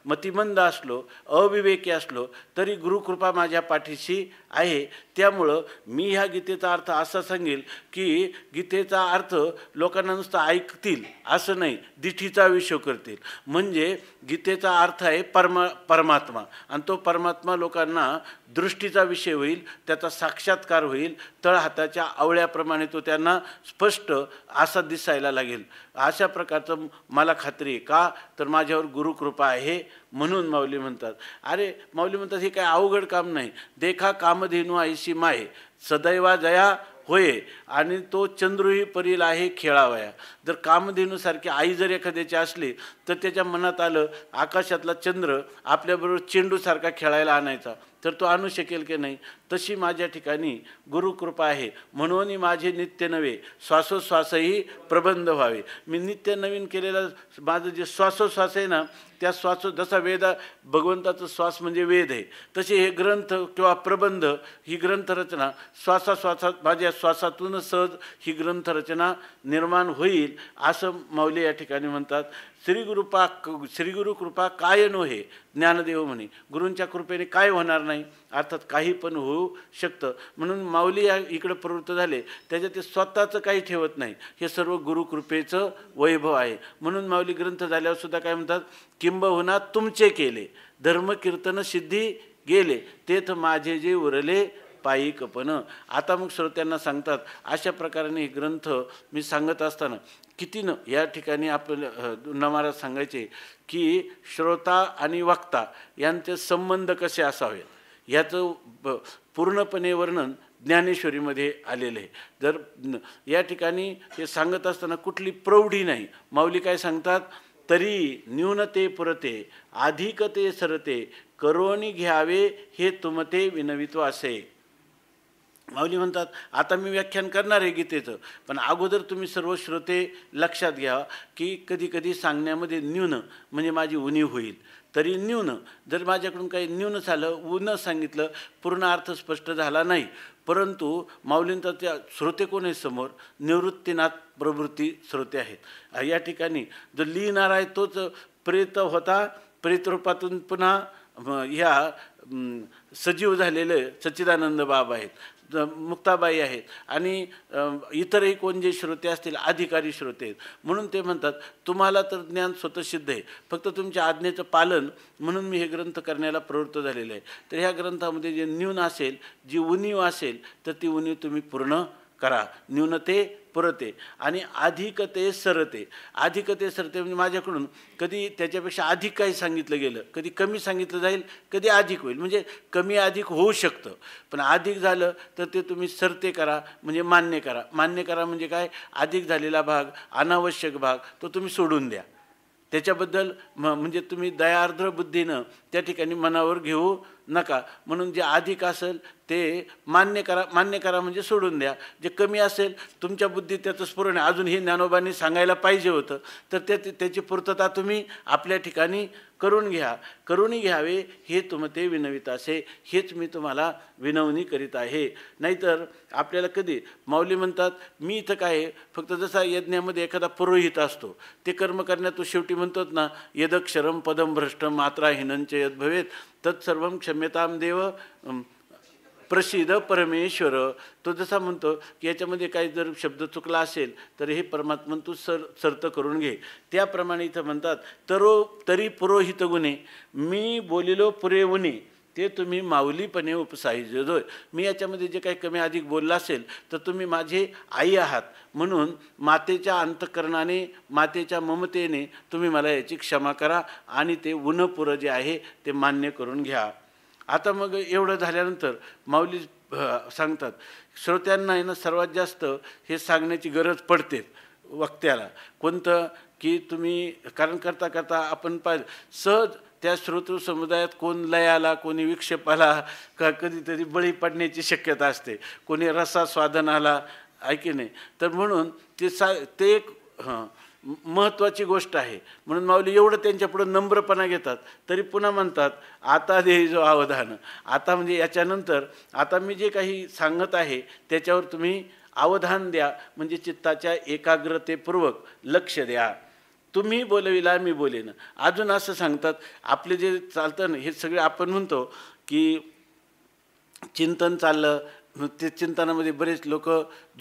मतिमंद असलो, अविवेकी असलो तरी गुरुकृपा माझ्या पाठीशी आहे. त्यामुळं मी ह्या गीतेचा अर्थ असा सांगेल की गीतेचा अर्थ लोकांना नुसतं ऐकतील असं नाही, दिठीचा विषय करतील. म्हणजे गीतेचा अर्थ आहे परमात्मा, आणि तो परमात्मा लोकांना दृष्टीचा विषय होईल, त्याचा साक्षात्कार होईल, तळहाताच्या आवळ्याप्रमाणे तो त्यांना स्पष्ट असा दिसायला लागेल. अशा प्रकारचं मला खात्री आहे. का तर माझ्यावर गुरुकृपा आहे म्हणून माऊली म्हणतात. अरे माऊली म्हणतात हे काय अवघड काम नाही. देखा कामधेनू आईशी माये सदैवा जया होय आणि तो चंद्रुही परील आहे खेळावया. जर कामधेनूसारखी आई जर एखाद्याची असली तर त्याच्या मनात आलं आकाशातला चंद्र आपल्याबरोबर चेंडूसारखा खेळायला आणायचा, तर तो आणू शकेल की नाही. तशी माझ्या ठिकाणी गुरुकृपा आहे, म्हणून माझे नित्य नवे श्वासोश्वासही प्रबंध व्हावे. मी नित्य नवीन केलेलं माझं जे श्वासोश्वास आहे ना, त्या जसा भगवंताचा श्वास म्हणजे वेद आहे, तसे हे ग्रंथ किंवा प्रबंध ही ग्रंथरचना श्वासाश्वासात माझ्या श्वासातूनच सहज ही ग्रंथरचना निर्माण होईल असं माऊली या ठिकाणी म्हणतात. श्रीगुरु कृपा काय नोहे ज्ञानदेव म्हणे. गुरूंच्या कृपेने काय होणार नाही, अर्थात काही पण होऊ शकतं. म्हणून माऊली या इकडं प्रवृत्त झाले, त्याच्यात ते स्वतःचं काही ठेवत नाही, हे सर्व गुरुकृपेचं वैभव आहे. म्हणून माऊली ग्रंथ झाल्यावर सुद्धा काय म्हणतात, किंबहुना तुमचे केले धर्मकीर्तन सिद्धी गेले तेथ माझे जे उरले पायी कपन. आता मग श्रोत्यांना सांगतात अशा प्रकारे हे ग्रंथ मी सांगत असताना किती न या ठिकाणी आपल्याला महाराज सांगायचे की श्रोता आणि वक्ता यांचे संबंध कसे असावेत याचं पूर्णपणे वर्णन ज्ञानेश्वरीमध्ये आलेलं आहे. जर या ठिकाणी हे सांगत असताना कुठली प्रौढी नाही. माऊली काय सांगतात, तरी न्यूनते पुरते अधिकते सरते करोनी घ्यावे हे तुमते विनवितो असे. माऊली म्हणतात आता मी व्याख्यान करणार आहे गीतेचं, पण अगोदर तुम्ही सर्व श्रोते लक्षात घ्या की कधी कधी सांगण्यामध्ये न्यून म्हणजे माझी उणीव होईल. तरी न्यून जर माझ्याकडून काही न्यून झालं, उन सांगितलं, पूर्ण अर्थ स्पष्ट झाला नाही, परंतु माऊलींचा त्या श्रोते कोण आहे समोर, निवृत्तीनाथ प्रवृत्ती श्रोते आहेत. या ठिकाणी जो लिहिणारा आहे तोच प्रेत होता, प्रेतरूपातून पुन्हा ह्या सजीव झालेले सच्चिदानंद बाबा आहेत, मुक्ताबाई आहेत आणि इतरही कोण जे श्रोते असतील अधिकारी श्रोते आहेत. म्हणून ते म्हणतात तुम्हाला तर ज्ञान स्वतःसिद्ध आहे, फक्त तुमच्या आज्ञेचं पालन म्हणून मी हे ग्रंथ करण्याला प्रवृत्त झालेलं आहे. तर ह्या ग्रंथामध्ये जे न्यून असेल, जी उणीव असेल, तर ती उणीव तुम्ही पूर्ण करा. न्यूनते पुरते आणि अधिकते सरते. अधिकते सरते म्हणजे माझ्याकडून कधी त्याच्यापेक्षा अधिक काही सांगितलं गेलं, कधी कमी सांगितलं जाईल, कधी अधिक होईल, म्हणजे कमी अधिक होऊ शकतं, पण अधिक झालं तर ते तुम्ही सरते करा म्हणजे मान्य करा. मान्य करा म्हणजे काय, अधिक झालेला भाग, अनावश्यक भाग तो तुम्ही सोडून द्या. त्याच्याबद्दल म्हणजे तुम्ही दयार्द्र बुद्धीनं त्या ठिकाणी मनावर घेऊ नका. म्हणून जे अधिक असेल ते मान्य करा. मान्य करा म्हणजे सोडून द्या. जे कमी असेल तुमच्या बुद्धीत त्याचं स्फुरण आहे, अजून हे ज्ञानोबांनी सांगायला पाहिजे होतं, तर त्याची पूर्तता तुम्ही आपल्या ठिकाणी करून घ्या. करून घ्यावे हे तुमते विनवित असे, हेच मी तुम्हाला विनवणी करीत आहे. नाहीतर आपल्याला कधी माऊली म्हणतात मी इथं काय फक्त जसा यज्ञामध्ये एखादा पुरोहित असतो, ते कर्म करण्यात तो शेवटी म्हणतोच ना, यदक्षरम पदम भ्रष्ट मात्रा हिनंच यद भवेत तत्सर्वं क्षम्यताम देव प्रसिद्ध परमेश्वर. तो जसा म्हणतो की याच्यामध्ये काही जर शब्द चुकला असेल तर हे परमात्मन तू सर्त करून घे. त्याप्रमाणे इथं म्हणतात तरी पुरोहित गुणे मी बोलिलो पुरे उणे ते तुम्ही माऊलीपणे उपसाहिजोय. मी याच्यामध्ये जे काही कमी अधिक बोललं असेल तर तुम्ही माझे आई आहात, म्हणून मातेच्या अंतःकरणाने, मातेच्या ममतेने तुम्ही मला याची क्षमा करा आणि ते उणपुरं जे आहे ते मान्य करून घ्या. आता मग एवढं झाल्यानंतर माऊली सांगतात श्रोत्यांना आहे ना सर्वात जास्त हे सांगण्याची गरज पडते वक्त्याला. कोणतं की तुम्ही कारण करता करता आपण सहज त्या श्रोतृ समुदायात कोण लयाला, कोणी विक्षेपाला, कधीतरी बळी पडण्याची शक्यता असते, कोणी रसास्वादनाला, ऐकी नाही. तर म्हणून ते एक महत्त्वाची गोष्ट आहे. म्हणून माऊली एवढं त्यांच्यापुढं नम्रपणा घेतात, तरी पुन्हा म्हणतात आता दे जो अवधान. आता म्हणजे याच्यानंतर आता मी जे काही सांगत आहे त्याच्यावर तुम्ही अवधान द्या, म्हणजे चित्ताच्या एकाग्रतेपूर्वक लक्ष द्या. तुम्ही बोलविला मी बोलेन. अजून असं सांगतात आपले जे चालतं ना हे सगळे आपण म्हणतो की चिंतन चाललं, ते चिंतनामध्ये बरेच लोक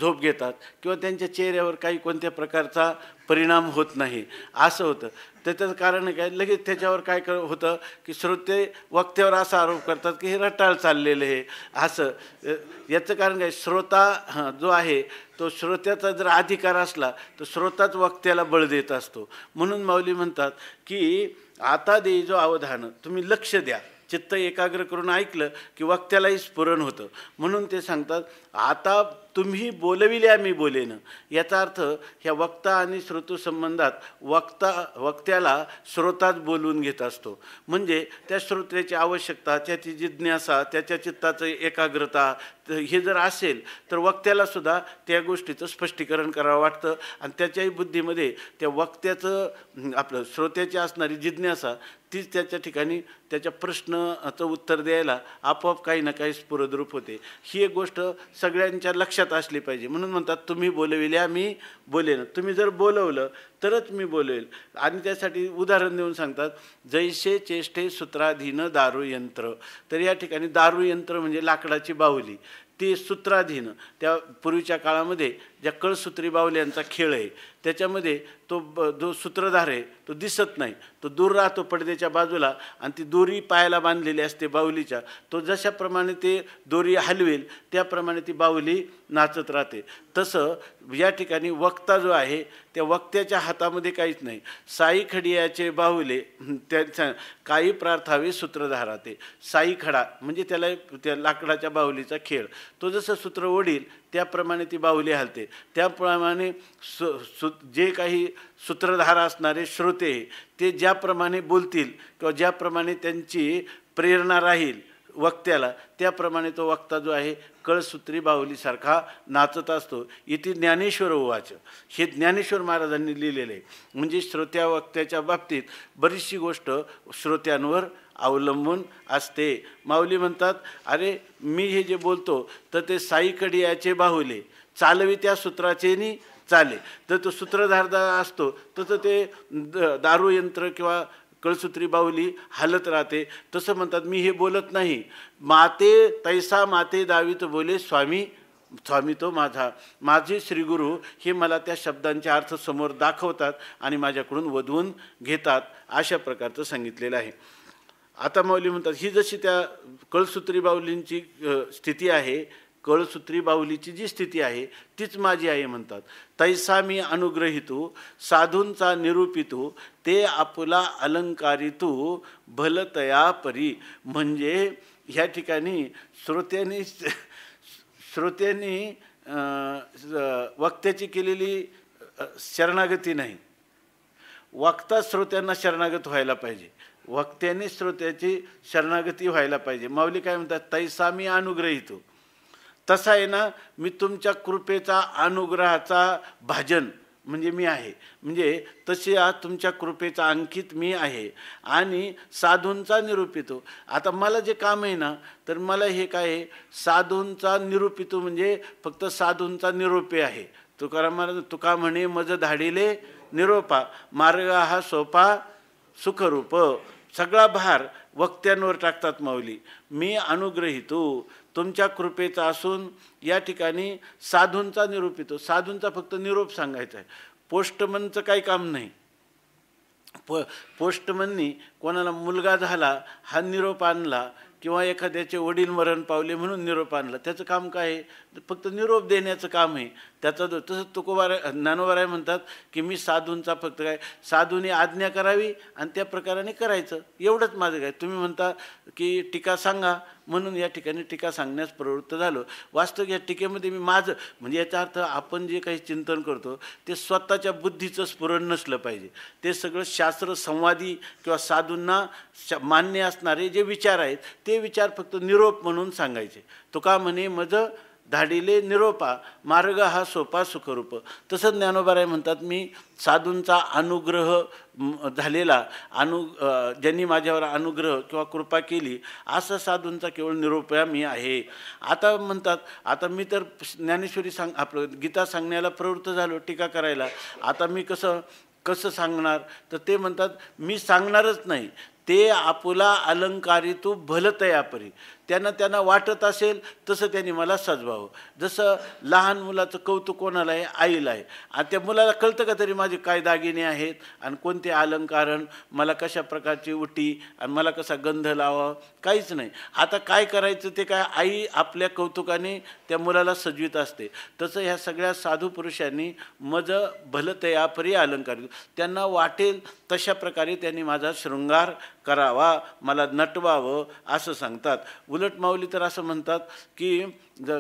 झोप घेतात किंवा त्यांच्या चेहऱ्यावर काही कोणत्या प्रकारचा परिणाम होत नाही, असं होतं. त्याचं कारण काय, लगेच त्याच्यावर काय होतं की श्रोते वक्त्यावर असा आरोप करतात की हे रटाळ चाललेलं आहे असं. याचं कारण काय, श्रोता जो आहे तो श्रोत्याचा जर अधिकार असला तर श्रोताच वक्त्याला बळ देत असतो. म्हणून माऊली म्हणतात की आता दे जो अवधान, तुम्ही लक्ष द्या. चित्त एकाग्र करून ऐकलं की वक्त्यालाही स्फुरण होतं. म्हणून ते सांगतात आता तुम्ही बोलविल्या मी बोलेन. याचा अर्थ ह्या वक्ता आणि श्रोतू संबंधात वक्त्याला श्रोताच बोलवून घेत असतो. म्हणजे त्या श्रोत्याची आवश्यकता, त्याची जिज्ञासा, त्याच्या चित्ताचं एकाग्रता हे जर असेल तर वक्त्यालासुद्धा त्या गोष्टीचं स्पष्टीकरण करावं वाटतं आणि त्याच्याही बुद्धीमध्ये त्या वक्त्याचं आपलं श्रोत्याची असणारी जिज्ञासा तीच त्याच्या ठिकाणी त्याच्या प्रश्नाचं उत्तर द्यायला आपोआप काही ना काही स्फुरद्रूप होते. ही एक गोष्ट सगळ्यांच्या लक्षात असली पाहिजे. म्हणून म्हणतात तुम्ही बोलविल्या मी बोलेन. तुम्ही जर बोलवलं तरच मी बोलेल. आणि त्यासाठी उदाहरण देऊन सांगतात जैसे चेष्टे सूत्राधीन दारूयंत्र. तर या ठिकाणी दारूयंत्र म्हणजे लाकडाची बाहुली, ते सूत्राधीन. त्या पूर्वीच्या काळामध्ये ज्या कळसूत्री बाहुल्यांचा खेळ आहे त्याच्यामध्ये तो जो सूत्रधार आहे तो दिसत नाही, तो दूर राहतो पडद्याच्या बाजूला आणि ती दोरी पायाला बांधलेली असते बाहुलीच्या. तो जशाप्रमाणे ते दोरी हलवेल त्याप्रमाणे ती बाहुली नाचत राहते. तसं या ठिकाणी वक्ता जो आहे त्या वक्त्याच्या हातामध्ये काहीच नाही. साई खडियाचे बाहुले त्या काही प्रार्थावे सूत्रधाराते. साई खडा म्हणजे त्याला त्या लाकडाच्या बाहुलीचा खेळ. तो जसं सूत्र ओढील त्याप्रमाणे ती बाहुली हलते. त्याप्रमाणे जे काही सूत्रधार असणारे श्रोते ते ज्याप्रमाणे बोलतील किंवा ज्याप्रमाणे त्यांची प्रेरणा राहील वक्त्याला त्याप्रमाणे तो वक्ता जो आहे कळसूत्री बाहुलीसारखा नाचत असतो. इथे ज्ञानेश्वर उवाच हे ज्ञानेश्वर महाराजांनी लिहिलेलं आहे. म्हणजे श्रोत्या वक्त्याच्या बाबतीत बरीचशी गोष्ट श्रोत्यांवर अवलंबून असते. माऊली म्हणतात अरे मी हे जे बोलतो तर ते साई खडियाचे बाहुले चालवी त्या सूत्राचे नि चाले. तर तो सूत्रधार असतो तसं ते दारूयंत्र किंवा कळसूत्री बाहुली हालत राहते. तसं म्हणतात मी हे बोलत नाही. माते तैसा माते दावीत बोले स्वामी स्वामी तो माझे श्रीगुरू हे मला त्या शब्दांचे अर्थ समोर दाखवतात आणि माझ्याकडून वधवून घेतात. अशा प्रकारचं सांगितलेलं आहे. आता माऊली म्हणतात ही जशी त्या कळसूत्री बाहुलींची स्थिती आहे, कळसूत्री बाहुलीची जी स्थिती आहे तीच माझी आहे म्हणतात. तैसा मी अनुग्रहितू साधूंचा निरूपितू ते आपुला अलंकारितू भलतया परी. म्हणजे ह्या ठिकाणी श्रोत्यांनी वक्त्याची केलेली शरणागती नाही, वक्ता श्रोत्यांना शरणागत व्हायला पाहिजे, वक्त्याने श्रोत्याची शरणागती व्हायला पाहिजे. माऊली काय म्हणतात तैसा मी अनुग्रहितो. तसा आहे ना मी तुमच्या कृपेचा अनुग्रहाचा भाजन म्हणजे मी आहे. म्हणजे तसे आज तुमच्या कृपेचा अंकित मी आहे आणि साधूंचा निरूपितो. आता मला जे काम आहे ना तर मला हे काय आहे साधूंचा निरूपितो म्हणजे फक्त साधूंचा निरोपे आहे. तुका म्हणे मज धाडिले निरोपा मार्ग हा सोपा सुखरूप. सगळा भार वक्त्यांवर टाकतात माऊली. मी अनुग्रहितो तुमच्या कृपेचा असून या ठिकाणी साधूंचा निरूपितो. साधूंचा फक्त निरोप सांगायचा आहे. पोस्टमनचं काही काम नाही. पोस्टमननी कोणाला मुलगा झाला हा निरोप आणला किंवा एखाद्याचे वडील मरण पावले म्हणून निरोप आणला, त्याचं काम काय आहे फक्त निरोप देण्याचं काम आहे त्याचा. तसं ज्ञानोबाराय म्हणतात की मी साधूंचा फक्त काय साधूने आज्ञा करावी आणि त्या प्रकाराने करायचं एवढंच माझं काय. तुम्ही म्हणता की टीका सांगा म्हणून या ठिकाणी टीका सांगण्यास प्रवृत्त झालो. वास्तविक या टीकेमध्ये मी माझं म्हणजे याचा अर्थ आपण जे काही चिंतन करतो ते स्वतःच्या बुद्धीचं स्फुरण नसलं पाहिजे. ते सगळं शास्त्र संवादी किंवा साधूंना मान्य असणारे जे विचार आहेत ते विचार फक्त निरोप म्हणून सांगायचे. तुका म्हणे मज धाडिले निरोपा मार्ग हा सोपा सुखरूप. तसंच ज्ञानोबाराय म्हणतात मी साधूंचा अनुग्रह झालेला ज्यांनी माझ्यावर अनुग्रह किंवा कृपा केली असं साधूंचा केवळ निरोपया मी आहे. आता म्हणतात आता मी तर ज्ञानेश्वरी आपलं गीता सांगण्याला प्रवृत्त झालो टीका करायला. आता मी कसं सांगणार तर ते म्हणतात मी सांगणारच नाही. ते आपुला अलंकारितू भलतया परी. त्यांना वाटत असेल तसं त्यांनी मला सजवावं. जसं लहान मुलाचं कौतुक कोणाला आहे आईला आहे आणि त्या मुलाला कळतं का तरी माझे काय दागिने आहेत आणि कोणते अलंकारण मला कशा प्रकारची उटी आणि मला कसा गंध लावा काहीच नाही. आता काय करायचं ते काय आई आपल्या कौतुकाने त्या मुलाला सजवीत असते. तसं ह्या सगळ्या साधू पुरुषांनी मज भलतया परी अलंकारित त्यांना वाटेल तशा प्रकारे त्यांनी माझा शृंगार करावा, मला नटवावं असं सांगतात. उलट माऊली तर असं म्हणतात की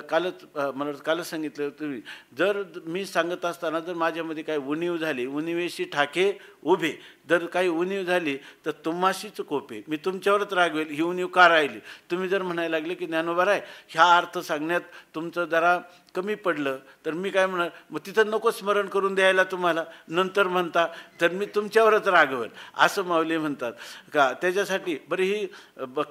कालच सांगितलं तुम्ही, जर मी सांगत असताना जर माझ्यामध्ये काही उणीव झाली, उणिवेशी ठाके उभे, जर काही उणीव झाली तर तुम्हाशीच कोपे, मी तुमच्यावरच रागवेल, ही उणीव का राहिली. तुम्ही जर म्हणायला लागले की ज्ञानोबा आहे ह्या अर्थ सांगण्यात तुमचं जरा कमी पडलं, तर मी काय म्हणणार, मग तिथं नको स्मरण करून द्यायला तुम्हाला, नंतर म्हणता तर मी तुमच्यावरच रागवेल असं माऊली म्हणतात का. त्याच्यासाठी बरं ही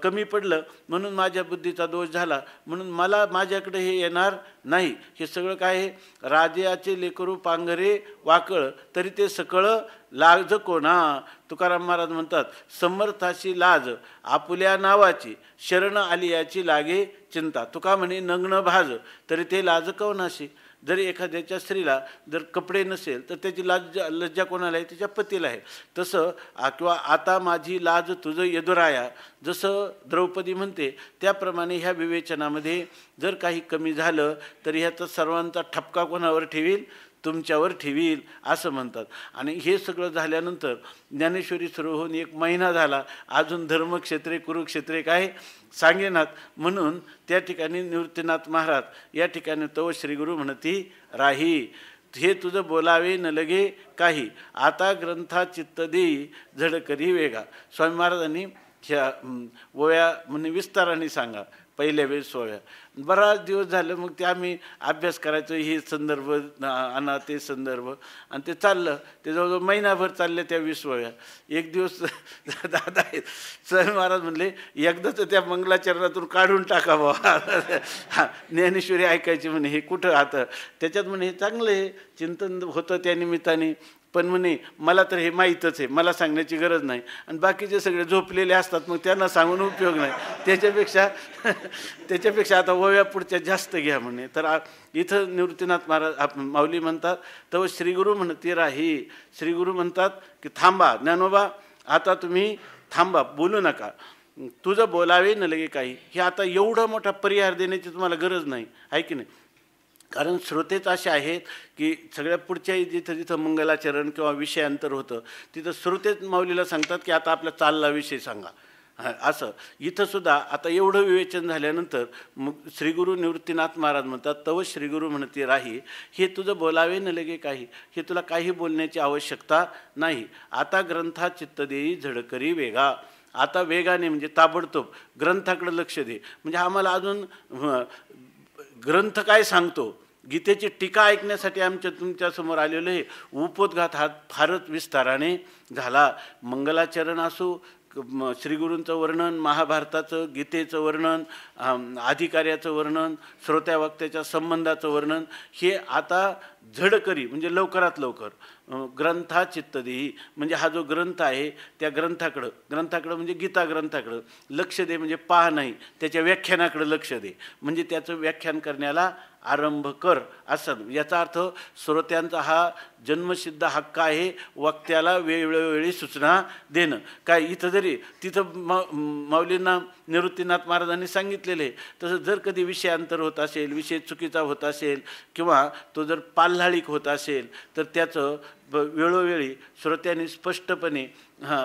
कमी पडलं म्हणून माझ्या बुद्धीचा दोष झाला म्हणून मला माझ्याकडे हे येणार नाही. हे सगळं काय आहे, राजाचे लेकरू पांघरे वाकळ तरी ते सकळ लाज कोणा. तुकाराम महाराज म्हणतात, समर्थाची लाज आपुल्या नावाची, शरण आली याची लागे चिंता. तुका म्हणे नग्न भाज तरी ते लाज कोणाशी. जरी एखाद्याच्या स्त्रीला जर कपडे नसेल तर त्याची लज्जा कोणाला आहे, त्याच्या पतीला आहे. तसं किंवा आता माझी लाज तुझं यदुराया, जसं द्रौपदी म्हणते त्याप्रमाणे ह्या विवेचनामध्ये जर काही कमी झालं तर ह्याचा सर्वांचा ठपका कोणावर ठेवील, तुमच्यावर ठेवील असं म्हणतात. आणि हे सगळं झाल्यानंतर ज्ञानेश्वरी सुरू होऊन 1 महिना झाला, अजून धर्मक्षेत्रे कुरुक्षेत्रे काय सांगेनात. म्हणून त्या ठिकाणी निवृत्तीनाथ महाराज या ठिकाणी तव श्रीगुरु म्हणती राही, हे तुझं बोलावे न लगे काही, आता ग्रंथा चित्त देई झड करी वेगा. स्वामी महाराजांनी ह्या ओव्या म्हणजे विस्ताराने सांगा. पहिल्या वेळेस ओव्या बराच दिवस झालं, मग ते आम्ही अभ्यास करायचो, हे संदर्भ आणा ते संदर्भ, आणि ते चाललं. ते जवळजवळ महिनाभर चालले त्या 20 ओव्या. एक दिवस दादा स्वामी महाराज म्हणले, एकदाच त्या मंगलाचरणातून काढून टाकावं. ज्ञानेश्वरी ऐकायची म्हणे, हे कुठं आता त्याच्यात म्हणे हे चांगलं आहे, चिंतन होतं त्या निमित्ताने, पण म्हणे मला तर हे माहीतच आहे, मला सांगण्याची गरज नाही. आणि बाकीचे सगळे झोपलेले असतात, मग त्यांना सांगून उपयोग नाही. त्याच्यापेक्षा आता ओव्या पुढच्या जास्त घ्या म्हणे. तर इथं निवृत्तीनाथ महाराज माऊली म्हणतात, तर श्रीगुरु म्हणते राही. श्रीगुरु म्हणतात की थांबा ज्ञानोबा, आता तुम्ही थांबा, बोलू नका, तुझं बोलावे न लगे काही. हे आता एवढा मोठा परिहार देण्याची तुम्हाला गरज नाही, आहे की नाही. कारण श्रोतेच असे आहेत की सगळ्या पुढच्याही जिथं जिथं मंगलाचरण किंवा विषयांतर होतं तिथं श्रोतेच माऊलीला सांगतात की आता आपला चालला विषय सांगा. असं इथंसुद्धा आता एवढं विवेचन झाल्यानंतर मग श्रीगुरु निवृत्तीनाथ महाराज म्हणतात, तव श्रीगुरु म्हणते राही, हे तुझं बोलावे न लगे काही, हे तुला काही बोलण्याची आवश्यकता नाही. आता ग्रंथा चित्त देई झडकरी वेगा. आता वेगाने म्हणजे ताबडतोब ग्रंथाकडे लक्ष दे. म्हणजे आम्हाला अजून ग्रंथ काय सांगतो, गीतेची टीका ऐकण्यासाठी तुमच्यासमोर आलेलं हे उपोद्घात हा फारच विस्ताराने झाला. मंगलाचरण असो, श्रीगुरूंचं वर्णन, महाभारताचं, गीतेचं वर्णन, अधिकार्याचं वर्णन, श्रोत्यावक्त्याच्या संबंधाचं वर्णन, हे आता झडकरी म्हणजे लवकरात लवकर ग्रंथा चित्त देई, म्हणजे हा जो ग्रंथ आहे त्या ग्रंथाकडं म्हणजे गीता ग्रंथाकडं लक्ष दे. म्हणजे पाह नाही, त्याच्या व्याख्यानाकडं लक्ष दे, म्हणजे त्याचं व्याख्यान करण्याला आरंभ कर असं. याचा अर्थ श्रोत्यांचा हा जन्मसिद्ध हक्क आहे वक्त्याला वेळोवेळी सूचना देणं. काय इथं जरी तिथं माऊलींना निवृत्तीनाथ महाराजांनी सांगितलेलं आहे, तसं जर कधी विषयांतर होत असेल, विषय चुकीचा होत असेल किंवा तो जर पाल्हाळिक होत असेल तर त्याचं वेळोवेळी श्रोत्यांनी स्पष्टपणे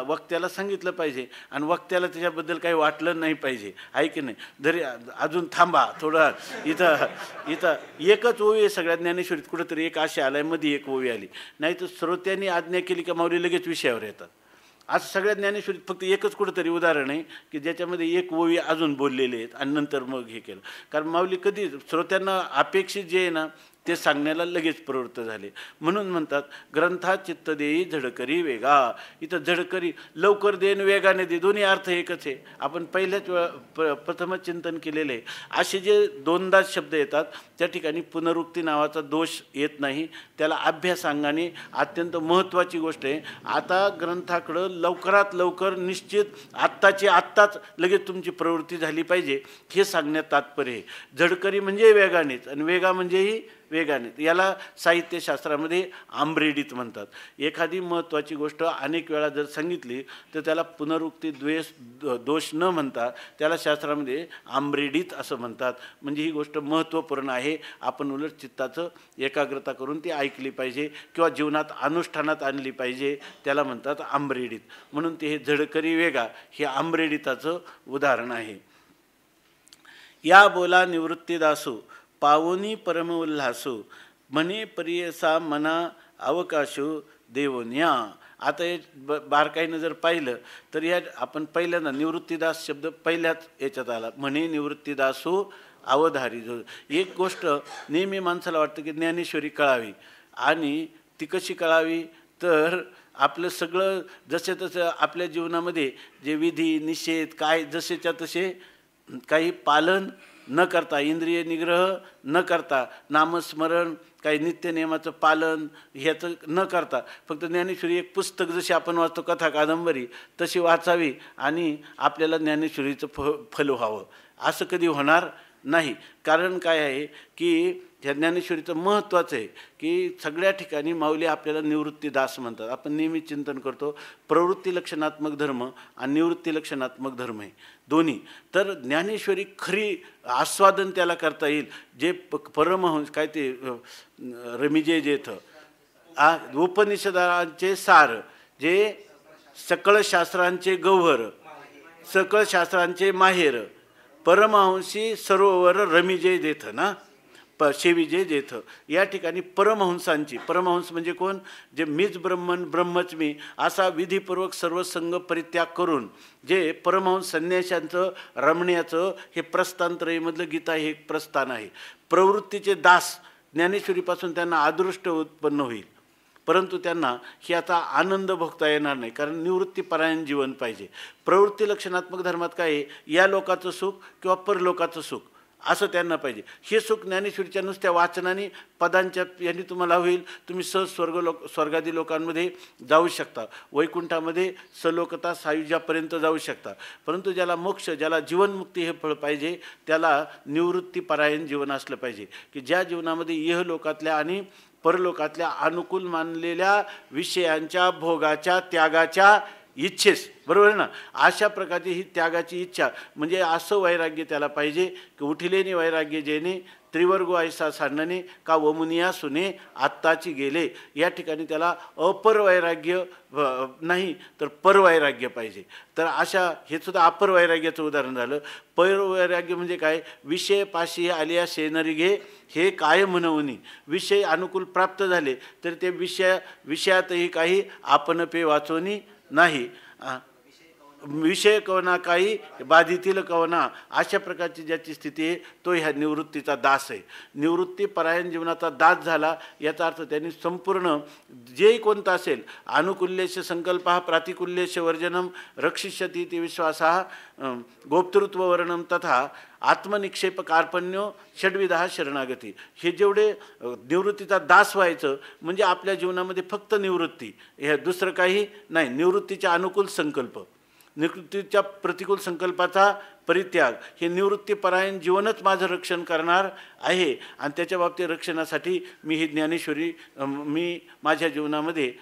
वक्त्याला सांगितलं पाहिजे. आणि वक्त्याला त्याच्याबद्दल काही वाटलं नाही पाहिजे, आहे की नाही. जरी अजून थांबा थोडं, इथं एकच ओवी आहे सगळ्या ज्ञानेश्वरीत, कुठंतरी एक अशी आलाय, मध्ये एक ओवी आली नाही, तर श्रोत्यांनी आज्ञा केली का माऊली लगेच विषयावर येतात. असं सगळ्या ज्ञानेश्वरीत फक्त एकच कुठंतरी उदाहरण आहे की ज्याच्यामध्ये एक ओवी अजून बोललेले आहेत आणि नंतर मग हे केलं. कारण माऊली कधी श्रोत्यांना अपेक्षित जे आहे ना ते सांगण्याला लगेच प्रवृत्त झाले. म्हणून म्हणतात ग्रंथा चित्त देई झडकरी वेगा. इथं झडकरी लवकर देन वेगाने दे, दोन्ही अर्थ एकच आहे. आपण पहिल्याच प्रथमच चिंतन केलेलं आहे. असे जे दोनदाच शब्द येतात त्या ठिकाणी पुनरुक्ती नावाचा दोष येत नाही, त्याला अभ्यासांगाने अत्यंत महत्त्वाची गोष्ट आहे. आता ग्रंथाकडं लवकरात लवकर निश्चित आत्ताची आत्ताच लगेच तुमची प्रवृत्ती झाली पाहिजे हे सांगण्यात तात्पर्य आहे. झडकरी म्हणजे वेगानेच, आणि वेगा म्हणजेही वेगाने. याला साहित्यशास्त्रामध्ये आंबरेडीत म्हणतात. एखादी महत्त्वाची गोष्ट अनेक वेळा जर सांगितली तर त्याला पुनरुक्ती दोष न म्हणता त्याला शास्त्रामध्ये आंबरेडीत असं म्हणतात. म्हणजे ही गोष्ट महत्त्वपूर्ण आहे, आपण उलट चित्ताचं एकाग्रता करून ती ऐकली पाहिजे किंवा जीवनात अनुष्ठानात आणली पाहिजे, त्याला म्हणतात आंबरेडीत. म्हणून ते हे झडकरी वेगा हे आंबरेडीताचं उदाहरण आहे. या बोला निवृत्तीदासू पावोनी परम उल्हासू म्हणे परियसा मना अवकाशू देवोन्या. आता हे बारकाईनं जर पाहिलं तर या आपण पहिल्यांदा निवृत्तीदास शब्द पहिल्याच याच्यात आला. म्हणे निवृत्तीदासू अवधारी. जो एक गोष्ट नेहमी माणसाला वाटतं की ज्ञानेश्वरी कळावी, आणि ती कशी कळावी तर आपलं सगळं जसे तसं आपल्या जीवनामध्ये जे विधी निषेध काय जसेच्या तसे काही पालन न करता, इंद्रिय निग्रह न करता, नामस्मरण काही नित्यनियमाचं पालन ह्याचं न करता फक्त ज्ञानेश्वरी एक पुस्तक जशी आपण वाचतो कथा कादंबरी तशी वाचावी आणि आपल्याला ज्ञानेश्वरीचं फल व्हावं असं कधी होणार नाही. कारण काय आहे की ह्या ज्ञानेश्वरीचं महत्त्वाचं आहे की सगळ्या ठिकाणी माऊली आपल्याला निवृत्तीदास म्हणतात. आपण नेहमी चिंतन करतो प्रवृत्ती लक्षणात्मक धर्म आणि निवृत्ती लक्षणात्मक धर्म आहे दोन्ही. तर ज्ञानेश्वरी खरी आस्वादन त्याला करता येईल जे परमहंस काय ते रमिजे जेथ उपनिषदांचे सार, जे सकळ शास्त्रांचे गौहर, सकळ शास्त्रांचे माहेर, परमहंसी सरोवर रमिजे जेथ ना शेविजे जेथ. या ठिकाणी परमहंसांची, परमहंस म्हणजे कोण, जे मीच ब्रह्मन ब्रह्मच मी असा विधीपूर्वक सर्व संग परित्याग करून जे परमहंस संन्याशांचं रमण्याचं हे प्रस्थानत्रयीमधलं गीता हे एक प्रस्थान आहे. प्रवृत्तीचे दास ज्ञानेश्वरीपासून त्यांना अदृष्ट उत्पन्न होईल, परंतु त्यांना ह्याचा आनंद भोगता येणार नाही, कारण निवृत्तीपरायण जीवन पाहिजे. प्रवृत्ती लक्षणात्मक धर्मात काय आहे, या लोकाचं सुख किंवा परलोकाचं सुख असं त्यांना पाहिजे. हे सुख ज्ञानेश्वरीच्या नुसत्या वाचनाने पदांच्या यांनी तुम्हाला होईल. तुम्ही सहज स्वर्गादी लोकांमध्ये जाऊ शकता, वैकुंठामध्ये सलोकता सायुज्यापर्यंत जाऊ शकता. परंतु ज्याला मोक्ष, ज्याला जीवनमुक्ती हे फळ पाहिजे त्याला निवृत्तीपरायण जीवन असलं पाहिजे, की ज्या जीवनामध्ये इहलोकातल्या आणि परलोकातल्या अनुकूल मानलेल्या विषयांच्या भोगाच्या त्यागाच्या इच्छेस, बरोबर आहे ना, अशा प्रकारची ही त्यागाची इच्छा म्हणजे असं वैराग्य त्याला पाहिजे की उठिलेने वैराग्य जेणे त्रिवर्गो ऐसा सांडणे का वमुनिया सुने आत्ताची गेले. या ठिकाणी त्याला अपर वैराग्य नाही तर परवैराग्य पाहिजे. तर अशा हे सुद्धा अपर वैराग्याचं उदाहरण झालं. परवैराग्य म्हणजे काय, विषय पाशी आलिया शेनरी घे हे काय म्हणवनी. विषय अनुकूल प्राप्त झाले तर ते विषयातही काही आपण पे वाचवणी नाही, विषय कवना काही बाधितील कवना, अशा प्रकारची ज्याची स्थिती आहे तो ह्या निवृत्तीचा दास आहे. निवृत्तीपरायण जीवनाचा दास झाला याचा अर्थ त्यांनी संपूर्ण जे कोणतं असेल अनुकूल्येश संकल्प प्रातिकूल्येश वर्जनम रक्षिष्यती ती विश्वासा गोप्तृत्ववर्णम तथा आत्मनिक्षेप कार्पण्यो षड्विधा शरणागती. हे जेवढे निवृत्तीचा दास व्हायचं म्हणजे आपल्या जीवनामध्ये फक्त निवृत्ती, हे दुसरं काही नाही. निवृत्तीच्या अनुकूल संकल्प, निवृत्तीच्या प्रतिकूल संकल्पाचा परित्याग, हे निवृत्तीपरायण जीवनच माझं रक्षण करणार आहे. आणि त्याच्या बाबतीत रक्षणासाठी मी ही ज्ञानेश्वरी मी माझ्या जीवनामध्ये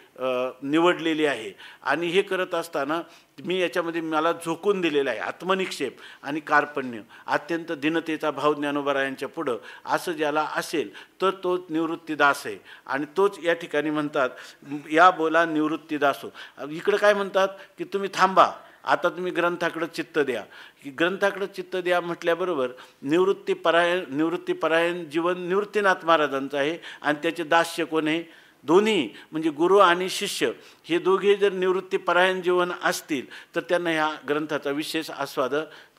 निवडलेली आहे. आणि हे करत असताना मी याच्यामध्ये मला झोकून दिलेलं आहे आत्मनिक्षेप आणि कार्पण्य, अत्यंत दिनतेचा भाव ज्ञानोबरायांच्या पुढं असं ज्याला असेल तर तोच निवृत्तीदास आहे. आणि तोच या ठिकाणी म्हणतात या बोला निवृत्तीदासो. इकडं काय म्हणतात की तुम्ही थांबा, आता तुम्ही ग्रंथाकडं चित्त द्या. की ग्रंथाकडं चित्त द्या म्हटल्याबरोबर निवृत्तीपरायण जीवन निवृत्तीनाथ महाराजांचं आहे. आणि त्याचे दास्य कोण आहे, दोन्ही म्हणजे गुरु आणि शिष्य हे दोघे जर निवृत्तीपरायण जीवन असतील तर त्यांना ह्या ग्रंथाचा विशेष आस्वाद